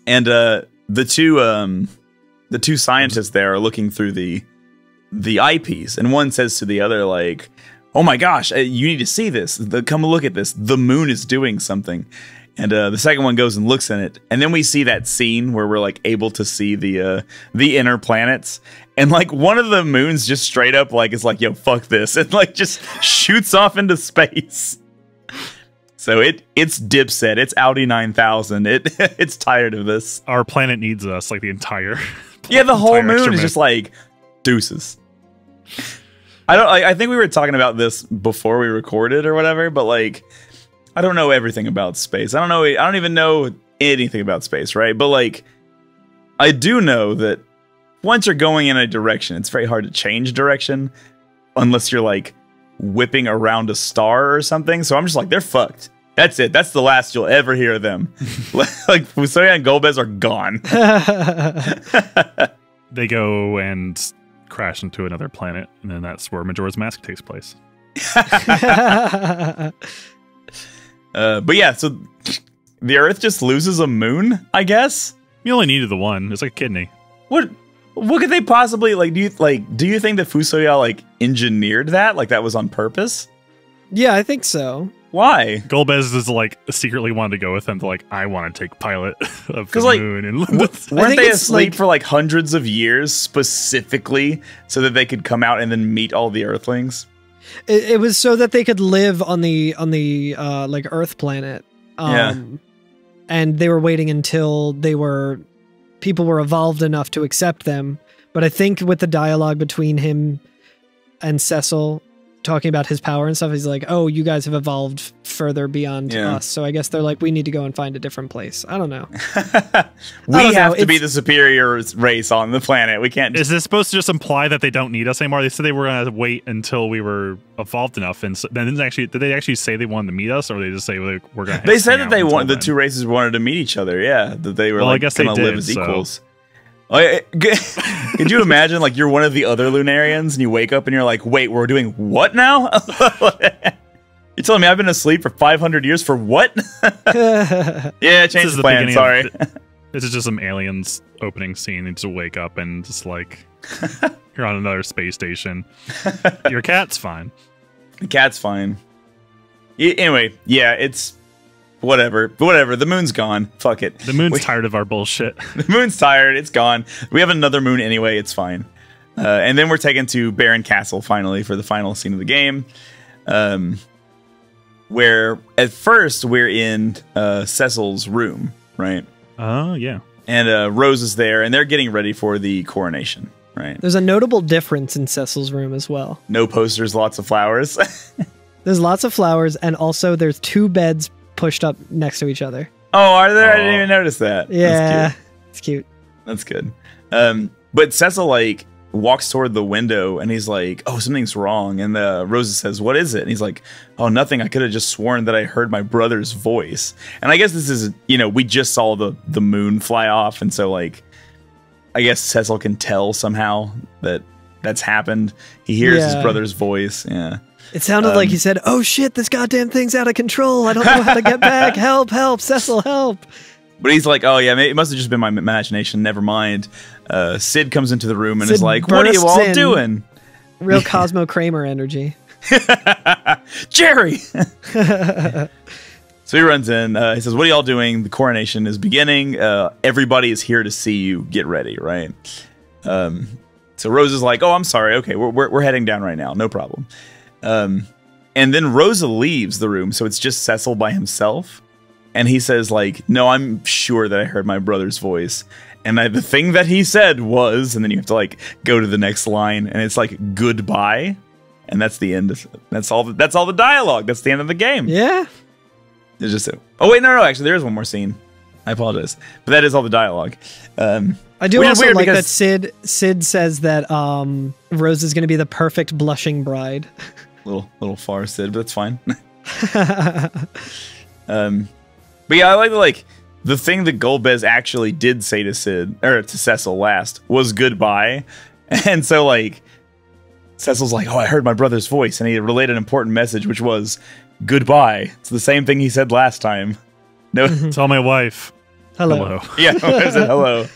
And the two scientists there are looking through the eyepiece, and one says to the other, like, oh my gosh, you need to see this. Come look at this. The moon is doing something. And the second one goes and looks in it. And then we see that scene where we're like able to see the inner planets. And like one of the moons just straight up like is like, yo, fuck this. And like just shoots off into space. So it's Dipset. It's Audi 9000. It's tired of this. Our planet needs us, like the entire yeah, the whole moon is just like deuces. I think we were talking about this before we recorded or whatever, but like, I don't know everything about space. I don't even know anything about space, right? But like, I do know that once you're going in a direction, it's very hard to change direction unless you're like whipping around a star or something. So I'm just like, they're fucked. That's it. That's the last you'll ever hear of them. Like, Fusoya and Golbez are gone. They go and crash into another planet, and then that's where Majora's Mask takes place. But yeah, so the Earth just loses a moon, I guess. You only needed the one. It's like a kidney. What could they possibly like? Do you think that Fusoya like engineered that? Like that was on purpose? Yeah, I think so. Why? Golbez is like secretly wanted to go with them to like, I want to take pilot of the like, moon. And weren't they asleep for like hundreds of years specifically so that they could come out and then meet all the Earthlings? It was so that they could live on the like Earth planet. And they were waiting until people were evolved enough to accept them. But I think with the dialogue between him and Cecil talking about his power and stuff, he's like, oh, you guys have evolved further beyond us. So I guess they're like, we need to go and find a different place. I don't know. We have to be the superior race on the planet. We can't. Is this supposed to just imply that they don't need us anymore? They said they were going to wait until we were evolved enough. And so, then did they actually say they wanted to meet us, or they just say we're going to? They said that the two races wanted to meet each other. Yeah, that they were going to live as equals. Could you imagine, like, you're one of the other Lunarians and you wake up and you're like, wait, we're doing what now? You're telling me I've been asleep for 500 years for what? Yeah, change the plan, sorry. This is just some aliens opening scene. You just wake up and just like, you're on another space station. Your cat's fine. The cat's fine. Anyway, yeah, it's... Whatever. The moon's gone. Fuck it. The moon's tired of our bullshit. The moon's tired. It's gone. We have another moon anyway. It's fine. And then we're taken to Baron Castle, finally, for the final scene of the game. Where, at first, we're in Cecil's room, right? Oh, yeah. And Rose is there, and they're getting ready for the coronation, right? There's a notable difference in Cecil's room as well. No posters, lots of flowers. There's lots of flowers, and also there's 2 beds pushed up next to each other. Oh, are there? I didn't even notice that. Yeah, it's cute. That's good. But Cecil like walks toward the window and he's like, "Oh, something's wrong." And Rosa says, "What is it?" And he's like, "Oh, nothing. I could have just sworn that I heard my brother's voice." And I guess this is, we just saw the moon fly off, and so like, I guess Cecil can tell somehow that that's happened. He hears his brother's voice. Yeah. It sounded like he said, "Oh shit, this goddamn thing's out of control. I don't know how to get back. Help, help, Cecil, help." But he's like, "Oh yeah, it must have just been my imagination. Never mind." Sid comes into the room and is like, "What are you all doing?" Real Cosmo Kramer energy. Jerry! So he runs in. He says, "What are y'all doing? The coronation is beginning. Everybody is here to see you. Get ready, right?" So Rose is like, "Oh, I'm sorry. Okay, we're heading down right now. No problem." And then Rosa leaves the room, so it's just Cecil by himself. And he says, like, "No, I'm sure that I heard my brother's voice. And the thing that he said was," and then you have to, like, go to the next line, and it's like, "Goodbye." And that's the end. That's all the dialogue. That's the end of the game. Yeah. It's just... Oh, wait, no, actually, there is one more scene. I apologize. But that is all the dialogue. I do also like that Sid says that Rose is going to be the perfect blushing bride. Little far, Sid, but that's fine. But yeah, I like the thing that Golbez actually did say to Cecil last was goodbye. And so like Cecil's like, "Oh, I heard my brother's voice," and he relayed an important message, which was goodbye. It's the same thing he said last time. No, tell my wife. Hello. Yeah, I said hello.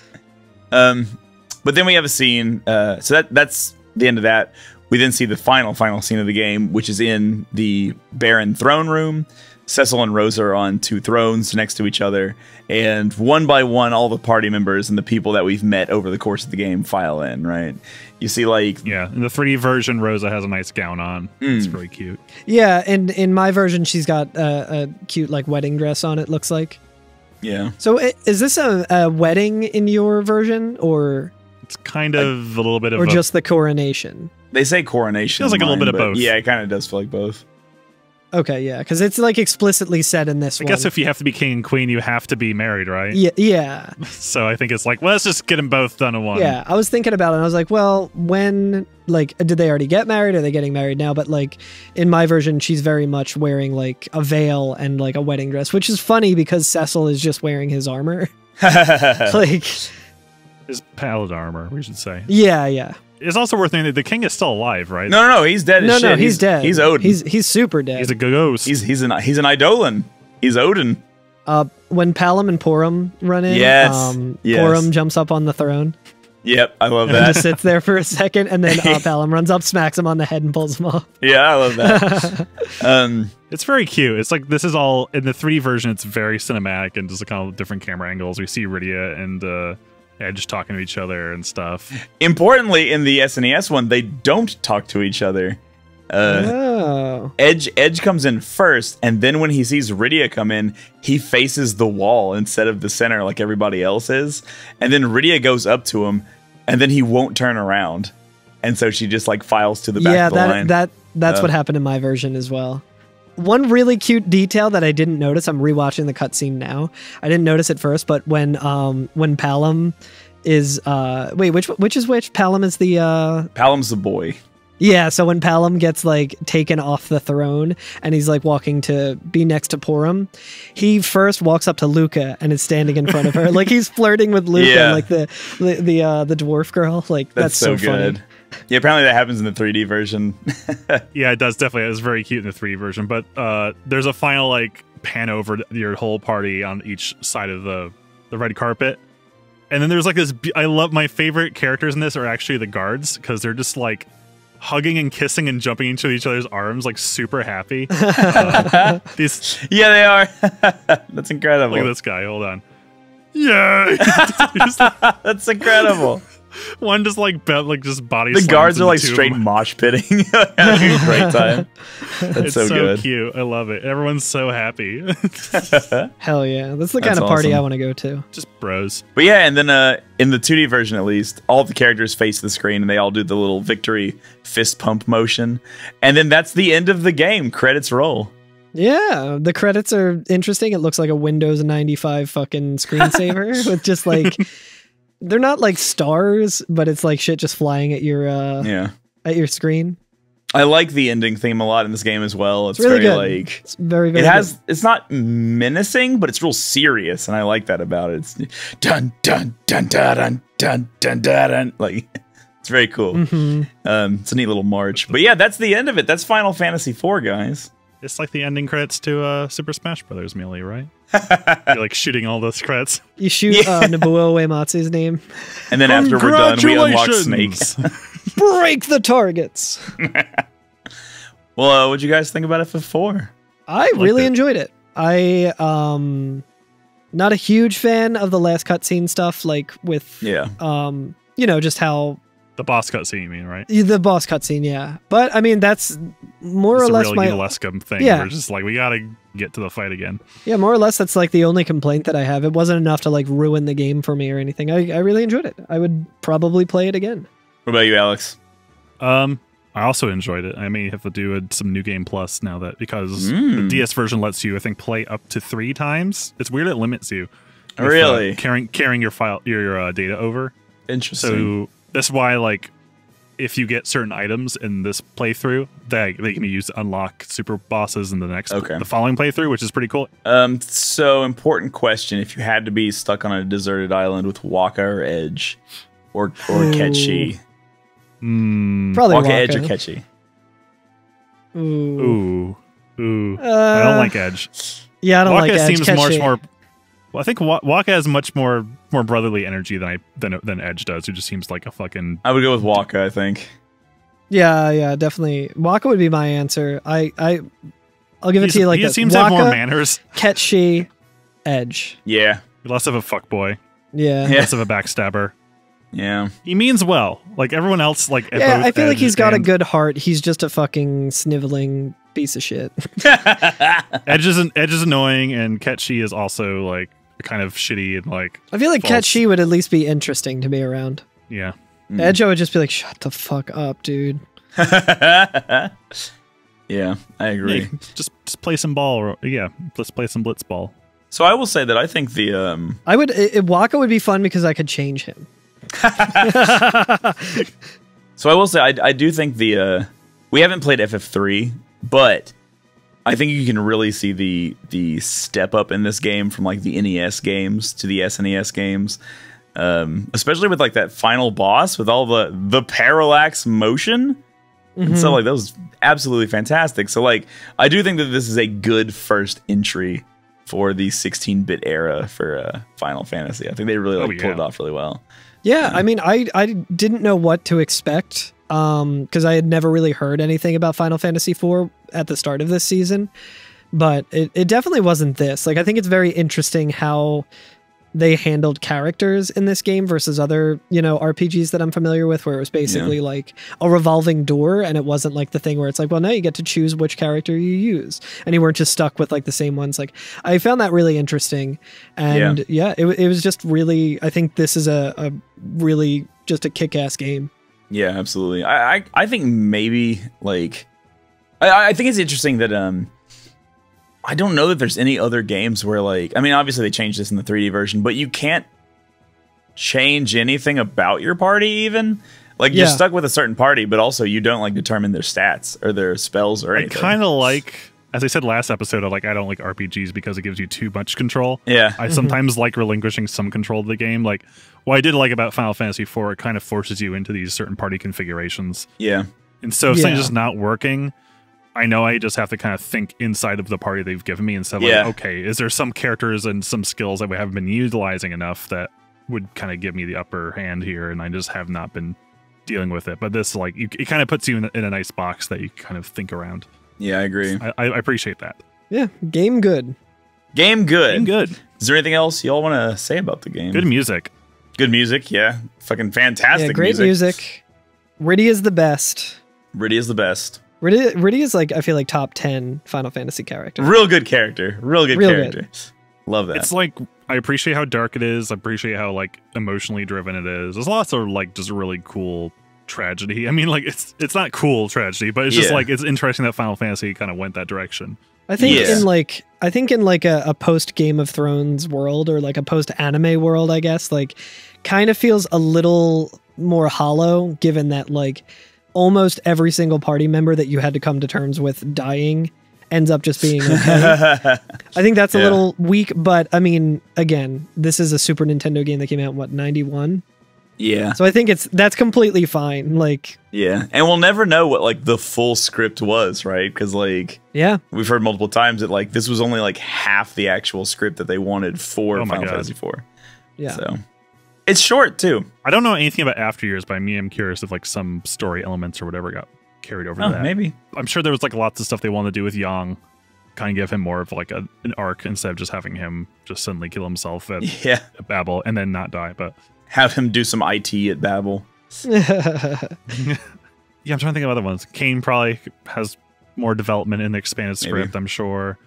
But then we have a scene. So that's the end of that. We then see the final scene of the game, which is in the Baron throne room. Cecil and Rosa are on 2 thrones next to each other, and one by one, all the party members and the people that we've met over the course of the game file in, right? You see, like... Yeah, in the 3D version, Rosa has a nice gown on. It's really cute. Yeah, and in my version, she's got a cute, like, wedding dress on, it looks like. Yeah. So is this a wedding in your version, or... It's kind of a little bit of or just the coronation? They say coronation. Feels like a little bit of both. Yeah, it kind of does feel like both. Okay, yeah, because it's like explicitly said in this one. I guess if you have to be king and queen, you have to be married, right? Yeah. So I think it's like, well, let's just get them both done in one. Yeah, I was thinking about it, and I was like, well, when, like, did they already get married? Are they getting married now? But, like, in my version, she's very much wearing, like, a veil and, like, a wedding dress, which is funny because Cecil is just wearing his armor. Like... His palette armor, we should say. Yeah. It's also worth noting that the king is still alive, right? No, he's dead as shit. No, he's dead. He's Odin. He's super dead. He's a ghost. He's an Eidolon. He's Odin. When Palom and Porum run in, Porum jumps up on the throne. Yep, I love and that. Just sits there for a second, and then Palom runs up, smacks him on the head, and pulls him off. Yeah, I love that. It's very cute. It's like, this is all, in the 3D version, it's very cinematic, and just kind of different camera angles. We see Rydia and... just talking to each other and stuff. Importantly, in the SNES one, they don't talk to each other. Oh. Edge comes in first, and then when he sees Rydia come in, he faces the wall instead of the center like everybody else is. And then Rydia goes up to him, and then he won't turn around. And so she just like files to the back of the line. That's what happened in my version as well. One really cute detail that I didn't notice, I'm rewatching the cutscene now. I didn't notice it first, but when Palom is wait, which is which? Palom is the Palom's the boy. Yeah, so when Palom gets like taken off the throne and he's like walking to be next to Porum, he first walks up to Luca and is standing in front of her. Like he's flirting with Luca, like the dwarf girl. Like that's so good. Funny. Yeah, apparently that happens in the 3D version. Yeah, it does definitely. It was very cute in the 3D version, but there's a final like pan over your whole party on each side of the red carpet. And then there's like this I love my favorite characters in this are actually the guards because they're just like hugging and kissing and jumping into each other's arms, like super happy. Yeah, they are. That's incredible. Look at this guy. Hold on. Yay! That's incredible. One just like just body. The guards are like straight mosh pitting, having a great time. That's so good. Cute. I love it. Everyone's so happy. Hell yeah, that's the kind of party I want to go to. Just bros. But yeah, and then in the 2D version at least, all the characters face the screen and they all do the little victory fist pump motion, and then that's the end of the game. Credits roll. Yeah, the credits are interesting. It looks like a Windows 95 fucking screensaver with just like. They're not like stars, but it's like shit just flying at your at your screen. I like the ending theme a lot in this game as well. It's really very good. like it's very good. It's not menacing, but it's real serious, and I like that about it. It's dun dun dun dun dun dun dun. Like it's very cool. Mm-hmm. It's a neat little march. But yeah, that's the end of it. That's Final Fantasy IV, guys. It's like the ending credits to Super Smash Brothers Melee, right? You're like shooting all those credits. You shoot Nobuo Uematsu's name. And then after we're done, we unlock Snake. Break the targets. Well, what'd you guys think about FF4? I really enjoyed it. I not a huge fan of the last cutscene stuff, like with you know, just how the boss cutscene, you mean, right? The boss cutscene, yeah. But I mean, that's more or less my Unesco thing. Yeah, we're just like we gotta get to the fight again. Yeah, more or less, that's like the only complaint that I have. It wasn't enough to like ruin the game for me or anything. I really enjoyed it. I would probably play it again. What about you, Alex? I also enjoyed it. I may have to do some New Game Plus now that because the DS version lets you, I think, play up to 3 times. It's weird it limits you. With, really? Carrying your data over. Interesting. So that's why, like, if you get certain items in this playthrough, they can be used to unlock super bosses in the next, the following playthrough, which is pretty cool. So important question: if you had to be stuck on a deserted island with Waka or Edge, or Ketchi, probably Waka, Edge, or Ketchi. Ooh. I don't like Edge. Yeah, I don't like Edge. Waka seems Ketchi. much more. Well, I think Waka has much more brotherly energy than Edge does, who just seems like a fucking... I would go with Waka, I think. Yeah, definitely. Waka would be my answer. I'll give it to you like this. He seems to have more manners. Ketchi, Edge. Yeah. Less of a fuckboy. Yeah. Less of a backstabber. Yeah. He means well. Like everyone else, like... Yeah, I feel like he's got a good heart. He's just a fucking sniveling piece of shit. Edge is annoying, and Ketchi is also, like, kind of shitty and like I feel like Ketchi would at least be interesting to be around. Yeah. Edge I would just be like, shut the fuck up, dude. Yeah, I agree. Yeah, just play some ball, or let's play some blitzball. So I will say that I think the Waka would be fun because I could change him. So I will say I do think we haven't played FF3, but I think you can really see the step up in this game from like the NES games to the SNES games, especially with like that final boss with all the parallax motion and stuff like that was absolutely fantastic. So like I do think that this is a good first entry for the 16-bit era for Final Fantasy. I think they really pulled it off really well. Yeah, I mean I didn't know what to expect. Because I had never really heard anything about Final Fantasy IV at the start of this season, but it definitely wasn't this. Like, I think it's very interesting how they handled characters in this game versus other, RPGs that I'm familiar with, where it was basically like a revolving door, and it wasn't like the thing where it's like, well, now you get to choose which character you use, and you weren't just stuck with like the same ones. Like, I found that really interesting, and it was just really, I think this is a really just a kick-ass game. Yeah, absolutely. I think maybe like I think it's interesting that I don't know that there's any other games where, like, I mean, obviously they changed this in the 3D version, but you can't change anything about your party even. Like, you're stuck with a certain party, but also you don't, like, determine their stats or their spells or anything. I kind of like, as I said last episode, I don't like RPGs because it gives you too much control. Yeah. I sometimes like relinquishing some control of the game. Like, what I did like about Final Fantasy IV, it kind of forces you into these certain party configurations. Yeah. And so if something's just not working, I know I just have to kind of think inside of the party they've given me instead of like, okay, is there some characters and some skills that we haven't been utilizing enough that would kind of give me the upper hand here, and I just have not been dealing with it. But this, like, it kind of puts you in a nice box that you kind of think around. Yeah, I agree. I appreciate that. Yeah, game good. Game good. Game good. Is there anything else y'all want to say about the game? Good music. Good music, yeah. Fucking fantastic great music. Riddy is the best. Riddy is the best. Riddy is, like, I feel like top 10 Final Fantasy character. Real good character. Real good character. Good. Love that. It's like, I appreciate how dark it is. I appreciate how, like, emotionally driven it is. There's lots of, like, just really cool tragedy. I mean, like, it's not cool tragedy, but it's just like, it's interesting that Final Fantasy kind of went that direction. I think in a post Game of Thrones world, or like a post anime world, I guess, like, kind of feels a little more hollow, given that, like, almost every single party member that you had to come to terms with dying ends up just being okay. I think that's a little weak, but I mean, again, this is a Super Nintendo game that came out in, what, 91? Yeah. So I think that's completely fine. Like, yeah. And we'll never know what, like, the full script was, right? Because, like, we've heard multiple times that, like, this was only, like, half the actual script that they wanted for Final Fantasy IV. Yeah. So it's short too. I don't know anything about After Years, but I'm curious if, like, some story elements or whatever got carried over to that. Maybe. I'm sure there was, like, lots of stuff they wanted to do with Yang, kind of give him more of, like, an arc instead of just having him just suddenly kill himself at Babel and then not die, but have him do some IT at Babel. Yeah, I'm trying to think of other ones. Kane probably has more development in the expanded script, I'm sure.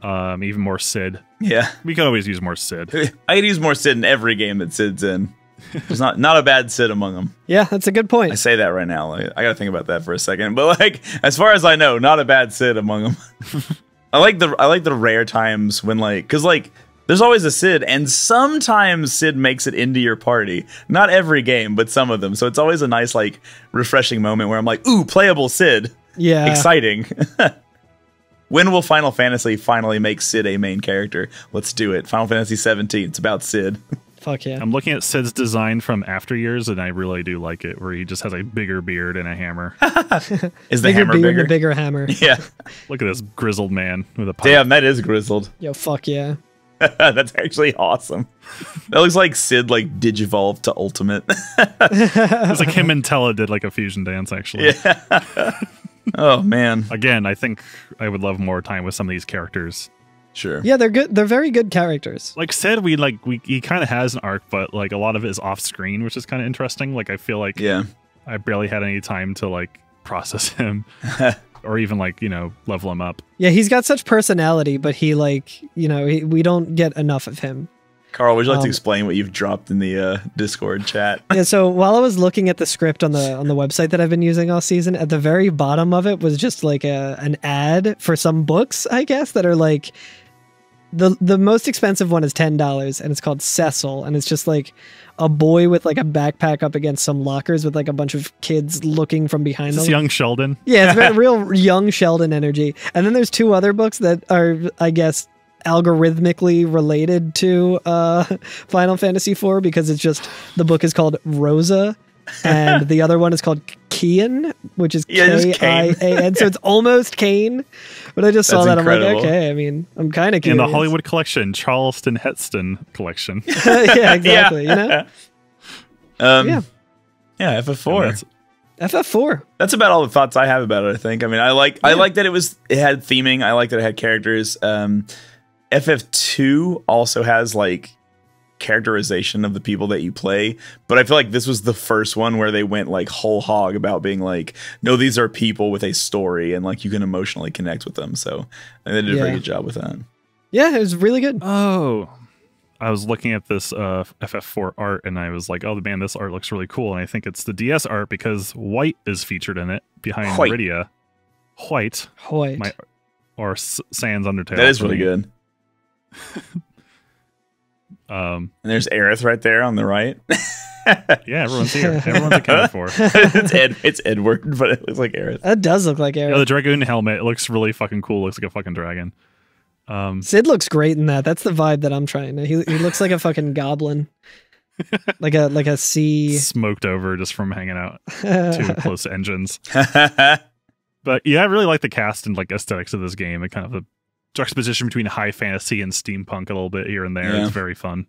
Even more Sid. Yeah. We could always use more Sid. I could use more Sid in every game that Sid's in. There's not a bad Sid among them. Yeah, that's a good point. I say that right now. Like, I got to think about that for a second. But, like, as far as I know, not a bad Sid among them. I like the rare times when, like, because, like, there's always a Sid, and sometimes Sid makes it into your party. Not every game, but some of them. So it's always a nice, like, refreshing moment where I'm like, ooh, playable Sid. Yeah. Exciting. When will Final Fantasy finally make Sid a main character? Let's do it. Final Fantasy 17. It's about Sid. Fuck yeah. I'm looking at Sid's design from After Years, and I really do like it, where he just has a bigger beard and a hammer. Is the hammer bigger? And a bigger hammer. Yeah. Look at this grizzled man with a pipe. Damn, that is grizzled. Yo, fuck yeah. That's actually awesome. That looks like Sid, like, digivolved to Ultimate. It's like him and Tella did, like, a fusion dance, actually. Yeah. Oh, man. Again, I think I would love more time with some of these characters. Sure. Yeah, they're good. They're very good characters. Like Sid, he kind of has an arc, but, like, a lot of it is off screen, which is kind of interesting. Like, I feel like I barely had any time to, like, process him or even, like, level him up. Yeah, he's got such personality, but he, like, we don't get enough of him. Carl, would you like to explain what you've dropped in the Discord chat? Yeah, so while I was looking at the script on the website that I've been using all season, at the very bottom of it was just like an ad for some books, I guess, that are like the most expensive one is $10, and it's called Cecil, and it's just like a boy with like a backpack up against some lockers with like a bunch of kids looking from behind them. It's young Sheldon. Yeah, it's very real young Sheldon energy. And then there's two other books that are, I guess, algorithmically related to Final Fantasy IV, because it's just, the book is called Rosa and the other one is called Kian, which is K-I-A-N, so it's almost Kane. But I just saw that, incredible. I'm like, okay, I mean, I'm kind of curious. In the Hollywood collection, Charleston Heston collection. Yeah, exactly. Yeah, FF4. FF4. That's about all the thoughts I have about it, I think. I mean, I like that it had theming. I like that it had characters. FF2 also has, like, characterization of the people that you play, but I feel like this was the first one where they went like whole hog about being like, no, these are people with a story and like you can emotionally connect with them. So I think they did a very good job with that. Yeah, it was really good. Oh, I was looking at this FF4 art and I was like, oh man, this art looks really cool. And I think it's the DS art because White is featured in it behind Rydia. White. Or Sans Undertale. That is really good. And there's Aerith right there on the right. Yeah, everyone's here. Everyone's accounted for. It's Edward, but it looks like Aerith. That does look like Aerith. Yeah, the Dragoon helmet, it looks really fucking cool. Looks like a fucking dragon. Sid looks great in that. That's the vibe that I'm trying to. He looks like a fucking goblin. like a sea smoked over just from hanging out too close to engines. But yeah, I really like the cast and like aesthetics of this game. It kind of a juxtaposition between high fantasy and steampunk a little bit here and there. Yeah. It's very fun.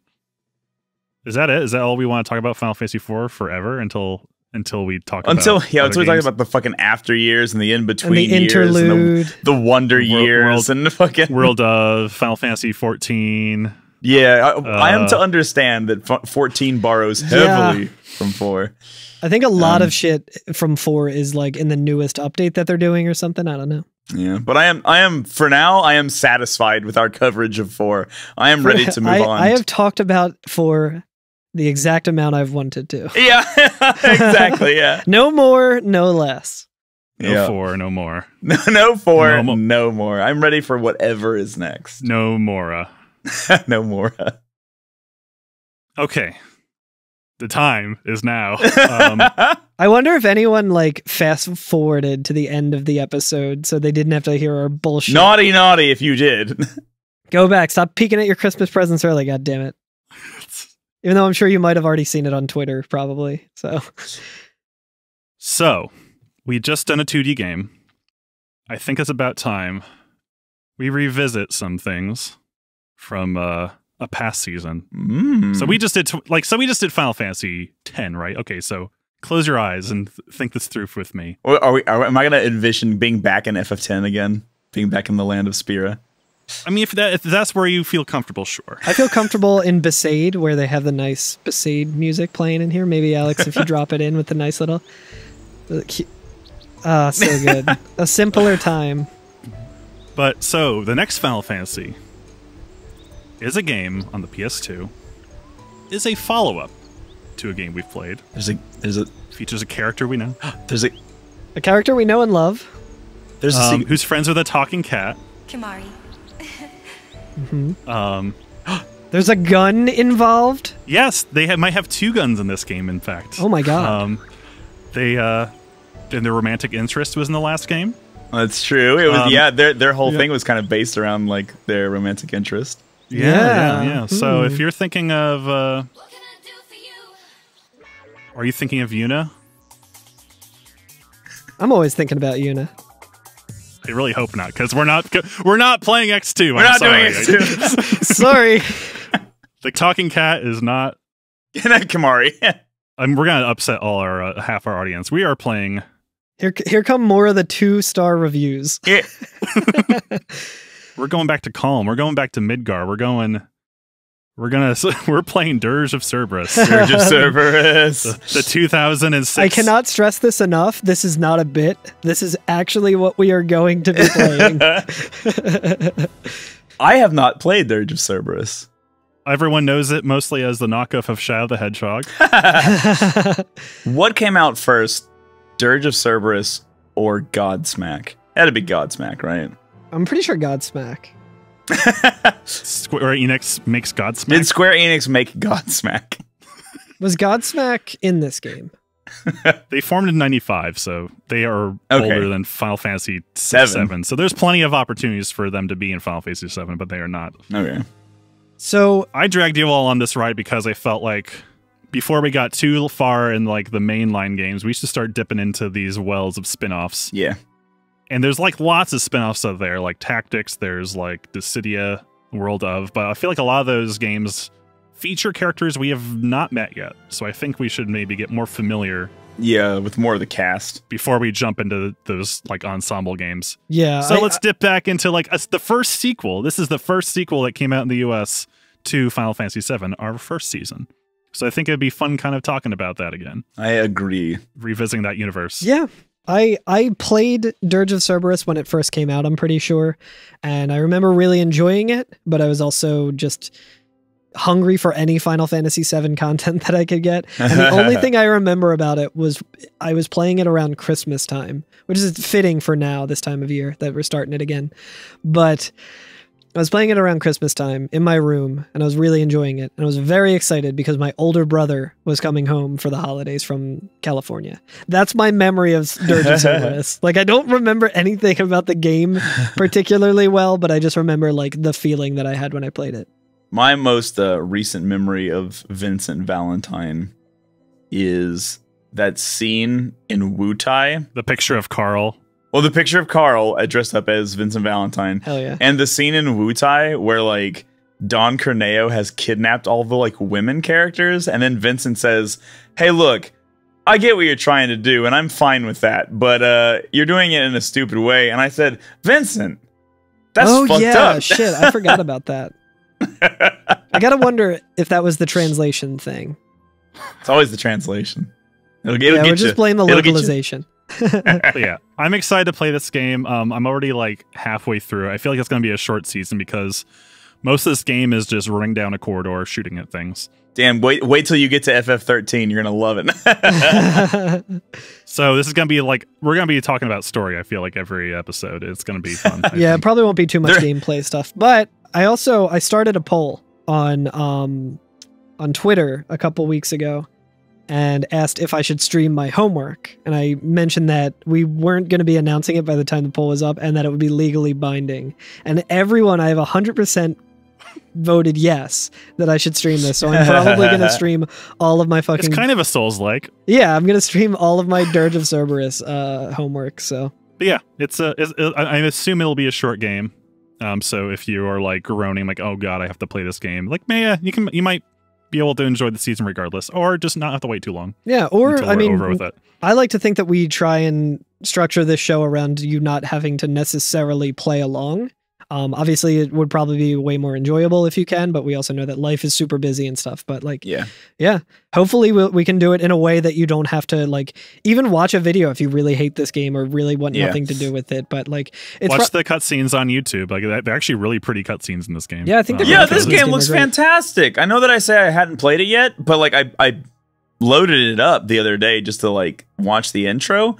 Is that it? Is that all we want to talk about Final Fantasy IV forever until we talk about until we talk about the fucking after years and the in between years interlude. And the wonder years and the fucking world of Final Fantasy 14. Yeah, I am to understand that 14 borrows heavily from 4. I think a lot of shit from 4 is like in the newest update that they're doing or something. I don't know. Yeah, but I am for now. I am satisfied with our coverage of 4. I am ready to move on. I have talked about 4 the exact amount I've wanted to. Yeah, exactly. Yeah, no more, no less. No 4, no more. No 4, no more. I'm ready for whatever is next. No Mora. No Mora. Okay. The time is now. I wonder if anyone like fast forwarded to the end of the episode so they didn't have to hear our bullshit. Naughty if you did. Go back. Stop peeking at your Christmas presents early. God damn it. Even though I'm sure you might have already seen it on Twitter, probably. So we just done a 2D game. I think it's about time we revisit some things from a past season. So we just did Final Fantasy X, right? Okay, so close your eyes and think this through with me. Am I going to envision being back in FF10 again? Being back in the land of Spira? I mean, if that's where you feel comfortable, sure. I feel comfortable in Besaid, where they have the nice Besaid music playing in here. Maybe, Alex, if you drop it in with the nice little... so good. A simpler time. But, so, the next Final Fantasy is a game on the PS2, is a follow-up to a game we've played. Features a character we know. A character we know and love. Who's friends with a talking cat. Kimari. There's a gun involved? Yes, they might have 2 guns in this game, in fact. Oh my god. And their romantic interest was in the last game. That's true. It was their whole thing was kind of based around like their romantic interest. Yeah. So if you're thinking of what can I do for you? Are you thinking of Yuna? I'm always thinking about Yuna. I really hope not, because we're not playing X2. We're not doing X2. Sorry. The talking cat is not Kimari. We're gonna upset all our half our audience. We are playing. Here come more of the 2-star reviews. Yeah. We're going back to Calm. We're going back to Midgar. We're playing Dirge of Cerberus. Dirge of Cerberus. The 2006. I cannot stress this enough. This is not a bit. This is actually what we are going to be playing. I have not played Dirge of Cerberus. Everyone knows it mostly as the knockoff of Shadow the Hedgehog. What came out first, Dirge of Cerberus or Godsmack? That'd be Godsmack, right? I'm pretty sure Godsmack. Square Enix makes Godsmack? Did Square Enix make Godsmack? Was Godsmack in this game? They formed in 95, so they are older than Final Fantasy 7. So there's plenty of opportunities for them to be in Final Fantasy 7, but they are not. Okay. So I dragged you all on this ride because I felt like before we got too far in like the mainline games, we should start dipping into these wells of spin-offs. Yeah. And there's like lots of spin-offs out there, like Tactics, there's like Dissidia, World of, but I feel like a lot of those games feature characters we have not met yet. So I think we should maybe get more familiar. Yeah, with more of the cast. Before we jump into those like ensemble games. Yeah. So let's dip back into like the first sequel. This is the first sequel that came out in the US to Final Fantasy VII, our first season. So I think it'd be fun kind of talking about that again. I agree. Revisiting that universe. Yeah. I played Dirge of Cerberus when it first came out, I'm pretty sure. And I remember really enjoying it, but I was also just hungry for any Final Fantasy VII content that I could get. And the only thing I remember about it was I was playing it around Christmas time, which is fitting for now, this time of year that we're starting it again. But I was playing it around Christmas time in my room, and I was really enjoying it. And I was very excited because my older brother was coming home for the holidays from California. That's my memory of Dirge of Cerberus. Like, I don't remember anything about the game particularly well, but I just remember like the feeling that I had when I played it. My most recent memory of Vincent Valentine is that scene in Wutai. The picture of Karl. Well, the picture of Karl dressed up as Vincent Valentine. Hell yeah. And the scene in Wutai where, like, Don Corneo has kidnapped all the, like, women characters, and then Vincent says, hey, look, I get what you're trying to do, and I'm fine with that, but you're doing it in a stupid way. And I said, Vincent, that's fucked up. Shit, I forgot about that. I gotta wonder if that was the translation thing. It's always the translation. It'll Yeah, get we're you. just playing the It'll get you. localization. But yeah, I'm excited to play this game. I'm already like halfway through. I feel like it's going to be a short season because most of this game is just running down a corridor, shooting at things. Damn, wait till you get to FF13. You're going to love it. So this is going to be like, we're going to be talking about story, I feel like, every episode. It's going to be fun. Yeah, it probably won't be too much gameplay stuff. But I started a poll on Twitter a couple weeks ago and asked if I should stream my homework. And I mentioned that we weren't going to be announcing it by the time the poll was up and that it would be legally binding. And everyone, I have 100% voted yes that I should stream this. So I'm probably going to stream all of my fucking... It's kind of a Souls-like. Yeah, I'm going to stream all of my Dirge of Cerberus homework, so... But yeah, I assume it'll be a short game. So if you are like groaning, like, oh god, I have to play this game, like, man, you might be able to enjoy the season regardless, or just not have to wait too long. Yeah, or I mean, over with it. I like to think that we try and structure this show around you not having to necessarily play along. Obviously, it would probably be way more enjoyable if you can, but we also know that life is super busy and stuff. But like, yeah. Hopefully, we can do it in a way that you don't have to like even watch a video if you really hate this game or really want nothing to do with it. But like, watch the cutscenes on YouTube. Like, they're actually really pretty cutscenes in this game. Yeah, I think. This game looks fantastic. I know that I say I hadn't played it yet, but like I loaded it up the other day just to like watch the intro.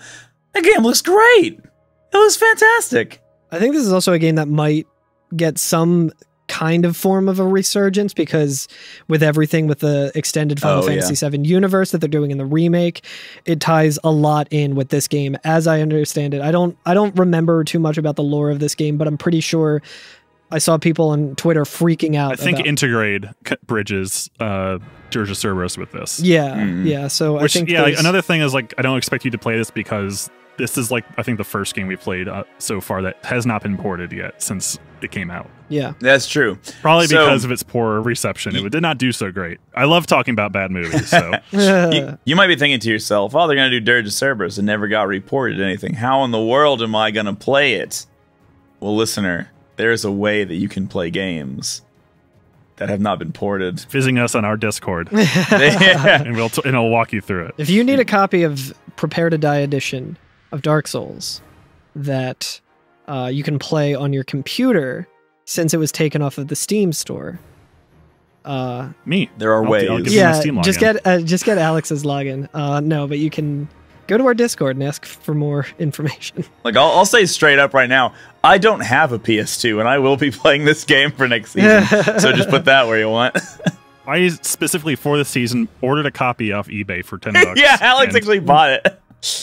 The game looks great. It looks fantastic. I think this is also a game that might get some kind of form of a resurgence because with everything with the extended Final Fantasy VII universe that they're doing in the remake, it ties a lot in with this game. As I understand it, I don't remember too much about the lore of this game, but I'm pretty sure I saw people on Twitter freaking out. I think Intergrade bridges Dirge of Cerberus with this. Yeah, yeah. So I think like, another thing is like I don't expect you to play this because this is like I think the first game we've played so far that has not been ported yet since it came out. Yeah, that's true. Probably because of its poor reception. It did not do so great. I love talking about bad movies. So you might be thinking to yourself, "Oh, they're gonna do Dirge of Cerberus and never got reported anything. How in the world am I gonna play it?" Well, listener, there is a way that you can play games that have not been ported. Visiting us on our Discord, and I'll walk you through it. If you need a copy of Prepare to Die Edition of Dark Souls that you can play on your computer since it was taken off of the Steam store. There are ways. I'll give you my Steam login. just get Alex's login. No, but you can go to our Discord and ask for more information. Like I'll say straight up right now, I don't have a PS2 and I will be playing this game for next season. So just put that where you want. I specifically for this season ordered a copy off eBay for $10. Yeah, Alex actually bought it.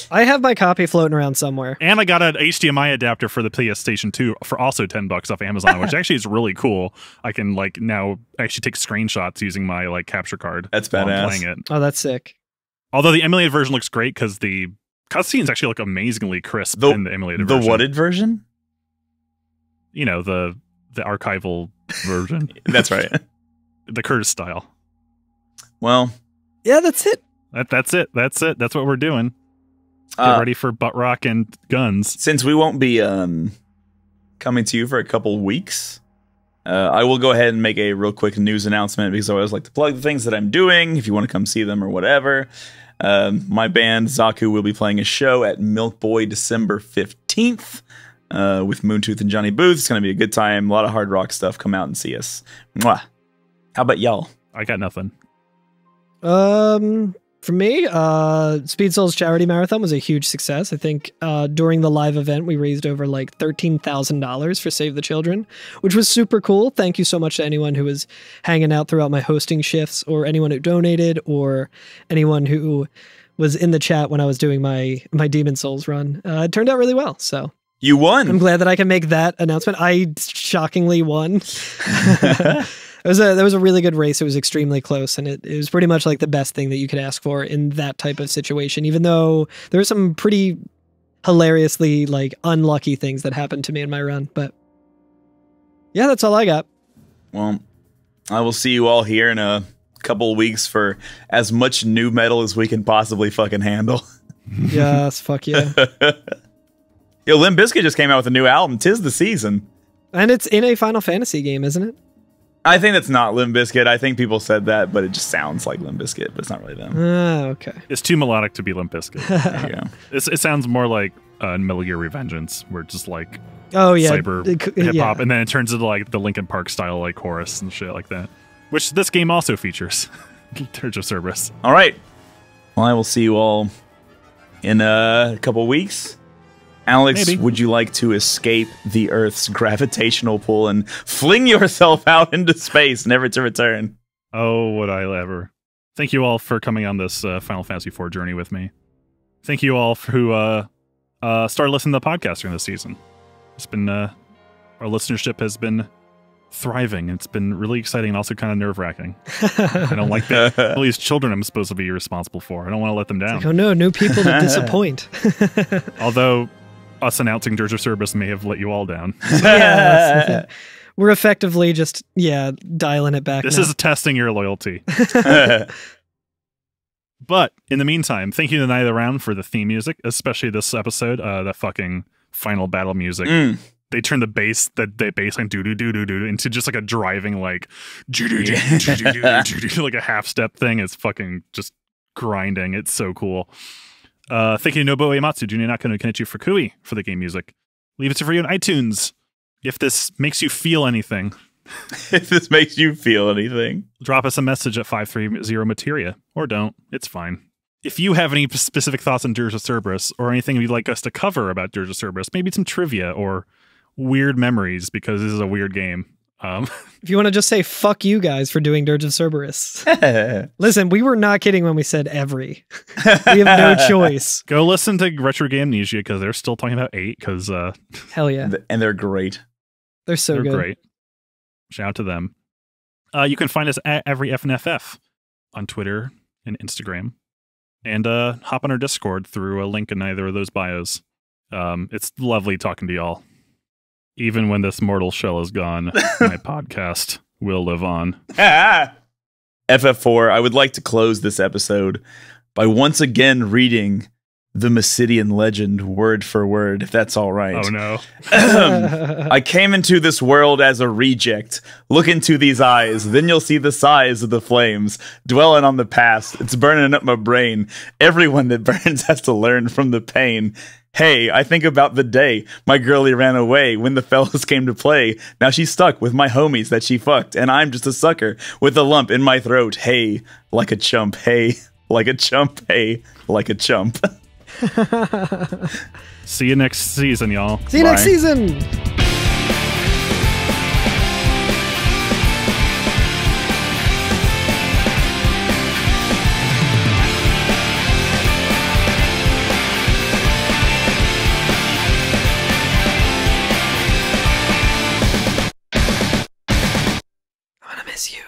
I have my copy floating around somewhere. And I got an HDMI adapter for the PlayStation 2 for also $10 off Amazon, which actually is really cool. I can like now actually take screenshots using my like capture card. That's badass. Playing it. Oh, that's sick. Although the emulated version looks great because the cutscenes actually look amazingly crisp in the emulated version. The whatted version? You know, the archival version. That's right. The Curtis style. Well, yeah, that's it. That's it. That's what we're doing. Get ready for butt rock and guns. Since we won't be coming to you for a couple weeks, I will go ahead and make a real quick news announcement because I always like to plug the things that I'm doing if you want to come see them or whatever. My band Zaku will be playing a show at Milk Boy December 15th with Moontooth and Johnny Booth. It's going to be a good time. A lot of hard rock stuff. Come out and see us. Mwah. How about y'all? I got nothing. For me, Speed Soul's charity marathon was a huge success. I think during the live event, we raised over like $13,000 for Save the Children, which was super cool. Thank you so much to anyone who was hanging out throughout my hosting shifts, or anyone who donated, or anyone who was in the chat when I was doing my Demon Souls run. It turned out really well, so. You won! I'm glad that I can make that announcement. I shockingly won. That was a really good race. It was extremely close, and it was pretty much like the best thing that you could ask for in that type of situation, even though there were some pretty hilariously like unlucky things that happened to me in my run. But yeah, that's all I got. Well, I will see you all here in a couple of weeks for as much new metal as we can possibly fucking handle. Yes, fuck yeah. Yo, Limp Bizkit just came out with a new album. 'Tis the season. And it's in a Final Fantasy game, isn't it? I think that's not Limp Bizkit. I think people said that, but it just sounds like Limp Bizkit, but it's not really them. Okay. It's too melodic to be Limp Bizkit. There you go. It sounds more like Metal Gear Revengeance, where it's just like cyber hip hop, and then it turns into like the Linkin Park style like chorus and shit like that, which this game also features. Dirge of Cerberus. All right. Well, I will see you all in a couple weeks. Alex, Maybe. Would you like to escape the Earth's gravitational pull and fling yourself out into space, never to return? Oh, would I ever. Thank you all for coming on this Final Fantasy IV journey with me. Thank you all who started listening to the podcast during this season. It's been, our listenership has been thriving. It's been really exciting and also kind of nerve-wracking. I don't like that. All these children I'm supposed to be responsible for. I don't want to let them down. Like, oh no, new people to disappoint. Although us announcing Dirge of Cerberus may have let you all down. Yeah, we're effectively just, dialing it back. This now. is testing your loyalty. But in the meantime, thank you to Night of the Round for the theme music, especially this episode, the fucking final battle music. They turned the bass line do into just like a driving like like a half step thing. It's fucking just grinding. It's so cool. Thank you to Nobuo Uematsu, Junior Nakano Kenichi Fukui for the game music. Leave it to free on iTunes. If this makes you feel anything. If this makes you feel anything. Drop us a message at 530 Materia. Or don't. It's fine. If you have any specific thoughts on Dirge of Cerberus, or anything you'd like us to cover about Dirge of Cerberus, maybe some trivia or weird memories, because this is a weird game. If you want to just say fuck you guys for doing Dirge of Cerberus. Listen, we were not kidding when we said every. We have no choice. Go listen to Retro Game Amnesia, because they're still talking about 8, because hell yeah. And they're great. They're so good. Great. Shout out to them. You can find us at every FNFF on Twitter and Instagram. And hop on our Discord through a link in either of those bios. It's lovely talking to y'all. Even when this mortal shell is gone, my podcast will live on. FF4, I would like to close this episode by once again reading the Mysidian legend word for word, if that's all right. Oh no. I came into this world as a reject. Look into these eyes, then you'll see the size of the flames. Dwelling on the past, it's burning up my brain. Everyone that burns has to learn from the pain. Hey, I think about the day my girlie ran away when the fellas came to play. Now she's stuck with my homies that she fucked, and I'm just a sucker with a lump in my throat. Hey, like a chump. Hey, like a chump. Hey, like a chump. See you next season, y'all. See you next season. I'm gonna miss you.